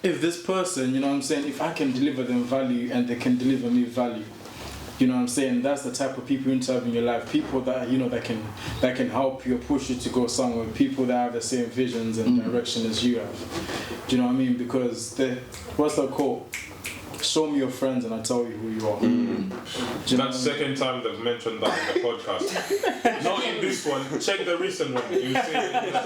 this person, you know what I'm saying, if I can deliver them value and they can deliver me value, you know what I'm saying, that's the type of people you need to have in your life. People that, you know, that can help you or push you to go somewhere. People that have the same visions and direction as you have. Do you know what I mean? Because what's the quote? Show me your friends and I'll tell you who you are. That's the second time they've mentioned that in the podcast. Not in this one. Check the recent one. You see,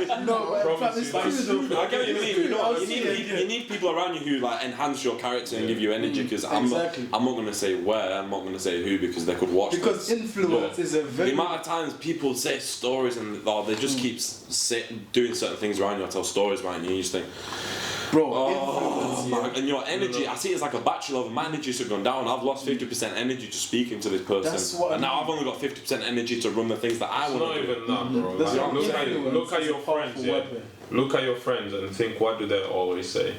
promise you. I get what you mean. You know, you need people around you who like enhance your character and give you energy. Because I'm not going to say where, I'm not going to say who, because they could watch. Because this. influence is a very. The amount of times people say stories and they just keep doing certain things around you, or tell stories around you, and you just think. Bro, and your energy, I see it's like a bachelor. My energy's gone down. I've lost 50% energy just speaking to this person, and now I've only got 50% energy to run the things that I want to do. It's not even that, bro. Look at your friends, yeah. Look at your friends and think, what do they always say?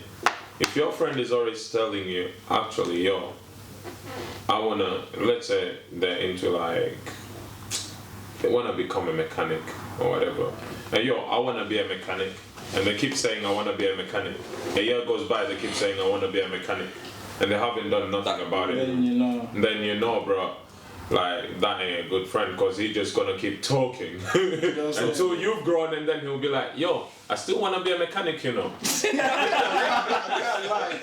If your friend is always telling you, actually, yo, I wanna, let's say they're into like, they wanna become a mechanic or whatever, and yo, I wanna be a mechanic. And they keep saying, I want to be a mechanic. A year goes by, they keep saying, I want to be a mechanic. And they haven't done nothing about it. Then you know, bro, like, that ain't a good friend, because he's just going to keep talking. Until you've grown, and then he'll be like, yo, I still want to be a mechanic, you know. I can't lie.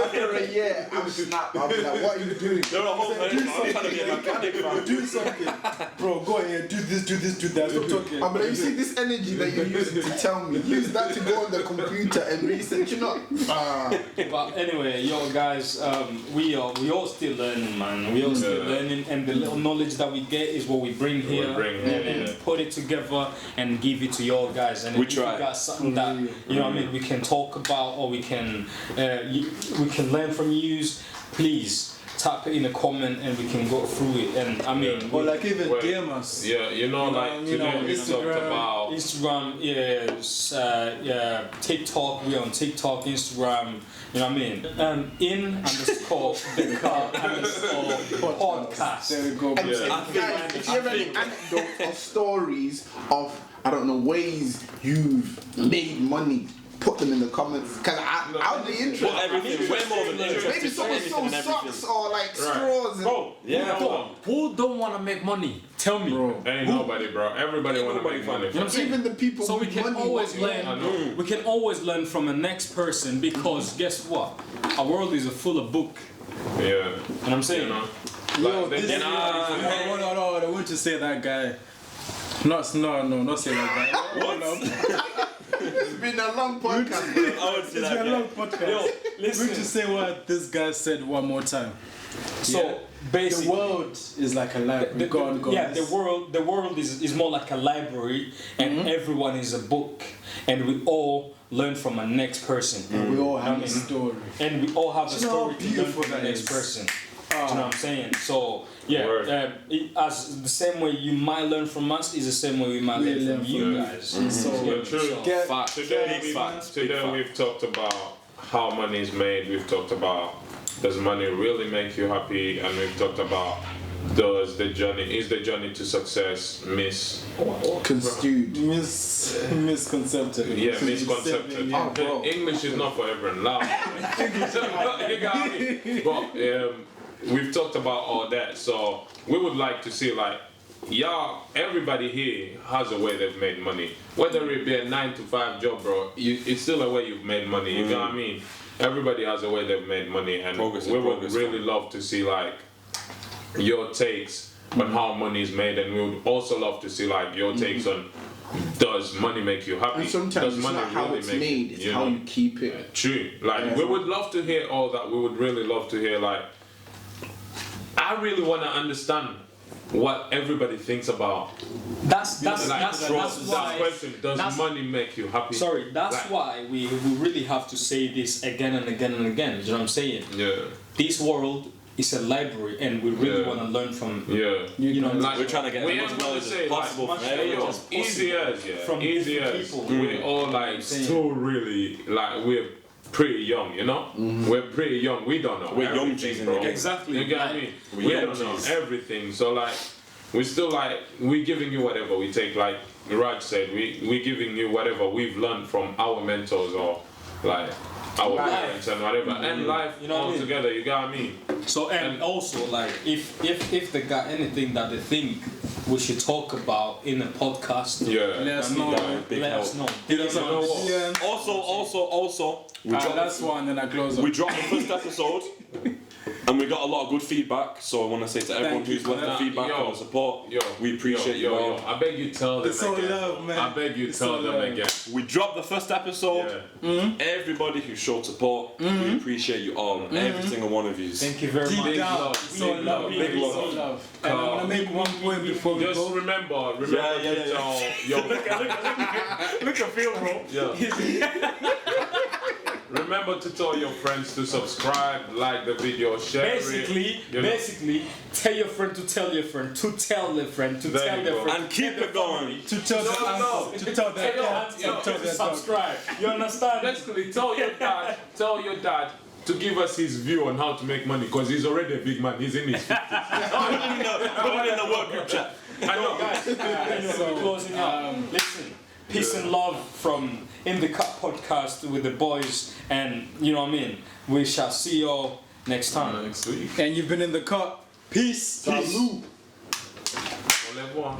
After a year, I'm snapped. I'll be like, what are you doing? You're a whole person. I'm trying to be a mechanic, man. do something. Bro, go ahead, do this, do that. Stop talking. But you see this energy that you're using to tell me, use that to go on the computer and research, you know? But anyway, yo guys, we all still learning, man. We all still learning, and the little knowledge that we get is what we bring here, and put it together and give it to y'all guys. And we if try. you got something that you know what I mean, we can talk about, or we can learn from you, please tap it in a comment and we can go through it. And I mean, or like even DM us. Yeah, today we talked about Instagram, TikTok. We're on TikTok, Instagram. You know what I mean? _podcast. There we go. And if you have any anecdotes or stories of, I don't know, ways you've made money, put them in the comments, because I'll be interested. Well, everything. Way more than interested. Maybe someone sold socks or like straws. Bro, Who don't want to make money? Tell me. Bro. Ain't nobody, bro. Everybody want to make money. You know what I'm saying? Even the people So we with can money always want I learn. know. We can always learn from the next person because guess what? Our world is full of book. Yeah. You know what I'm saying? You know? Yo, Like, they this get- no, I want to say that guy. Not say that guy. It's been a long podcast. bro. I would say It's that, been a yeah. long podcast. Yo, We want to listen. say what this guy said one more time. So basically, The world is like a library. Go on. Yeah, the world is more like a library, and everyone is a book, and we all learn from a next person, We all have I a mean, story. and we all have a You know how story to learn beautiful from the that next is? person. Do you know what I'm saying? So yeah, Word. as the same way you might learn from us is the same way we might We learn learn from you from guys. So Yeah, true. So- get Facts. Today, Big facts. Big today facts. we've talked about how money is made. We've talked about does money really make you happy, and we've talked about is the journey to success Construed. misconcepted. yeah, misconcepted. Yeah. Oh, bro. English is not for everyone. Loud. You got me. But we've talked about all that, so we would like to see like. Everybody here has a way they've made money. Whether it be a 9-to-5 job, bro, it's still a way you've made money. You know what I mean? Everybody has a way they've made money, and Progress is we would progress, really love to see like your takes on how money is made, and we would also love to see like your takes on does money make you happy? And sometimes does it's money not how really it's make made, it's you how know? you keep it. True. Like Yeah. we would love to hear all that. We would really love to hear like. I really want to understand what everybody thinks about. That's Like, that's why. question: does that's- money make you happy? Sorry, that's Like- why we really have to say this again and again and again. Do you know what I'm saying? Yeah. This world is a library, and we really Yeah. want to learn from. Yeah. You know, Like, We're trying to get we as much ain't gonna knowledge say, as possible like, from much everyone. knowledge. easy as From easy different as people. we're all like Saying. still really like we're pretty young, you know. We're pretty young. We don't know. We're young everything, G's in bro. the game. Exactly. You get what I Like, mean? we're We young don't know G's. everything. So like, we still like we're giving you whatever we take. Like Raj said, we're giving you whatever we've learned from our mentors or like our Life. parents and whatever, and life You know what I all mean? together. You get what I mean? So and also like if they got anything that they think we should talk about in a podcast, Yeah. Let us I mean, know. Big let help. us know. Hit us You know what? Yeah. Also, we dropped, That's one, then I close up. we dropped the first episode, and we got a lot of good feedback. So I want to say to everyone Thank you who's for left the that. feedback Yo. and the support, Yo, we appreciate you all. I beg you tell them It's all again. love, man. I beg you It's tell all them love. again. We dropped the first episode. Everybody who showed support, we appreciate you all, every single one of you. Thank you very Deep much. down, love, so big love, love, big so love. love. And I want to make one point before we Just go. remember Yeah. to tell your Look at Phil, bro. remember to tell your friends to subscribe, like the video, share Basically, it. You know? basically, tell your friend to tell your friend to tell their friend to There tell you their go. friend. And keep it going. To tell the uncle, to tell the Tell your dog, auntie to tell to the dog. subscribe. You understand? Basically, tell your dad to give us his view on how to make money because he's already a big man. He's in his 50s. Going in the work group chat. I know. Guys, So, we're closing up. Listen, peace and love from In the Cut podcast with the boys, and you know what I mean. We shall see you all next time. Next week. And you've been in the cut. Peace. Salute. Au revoir.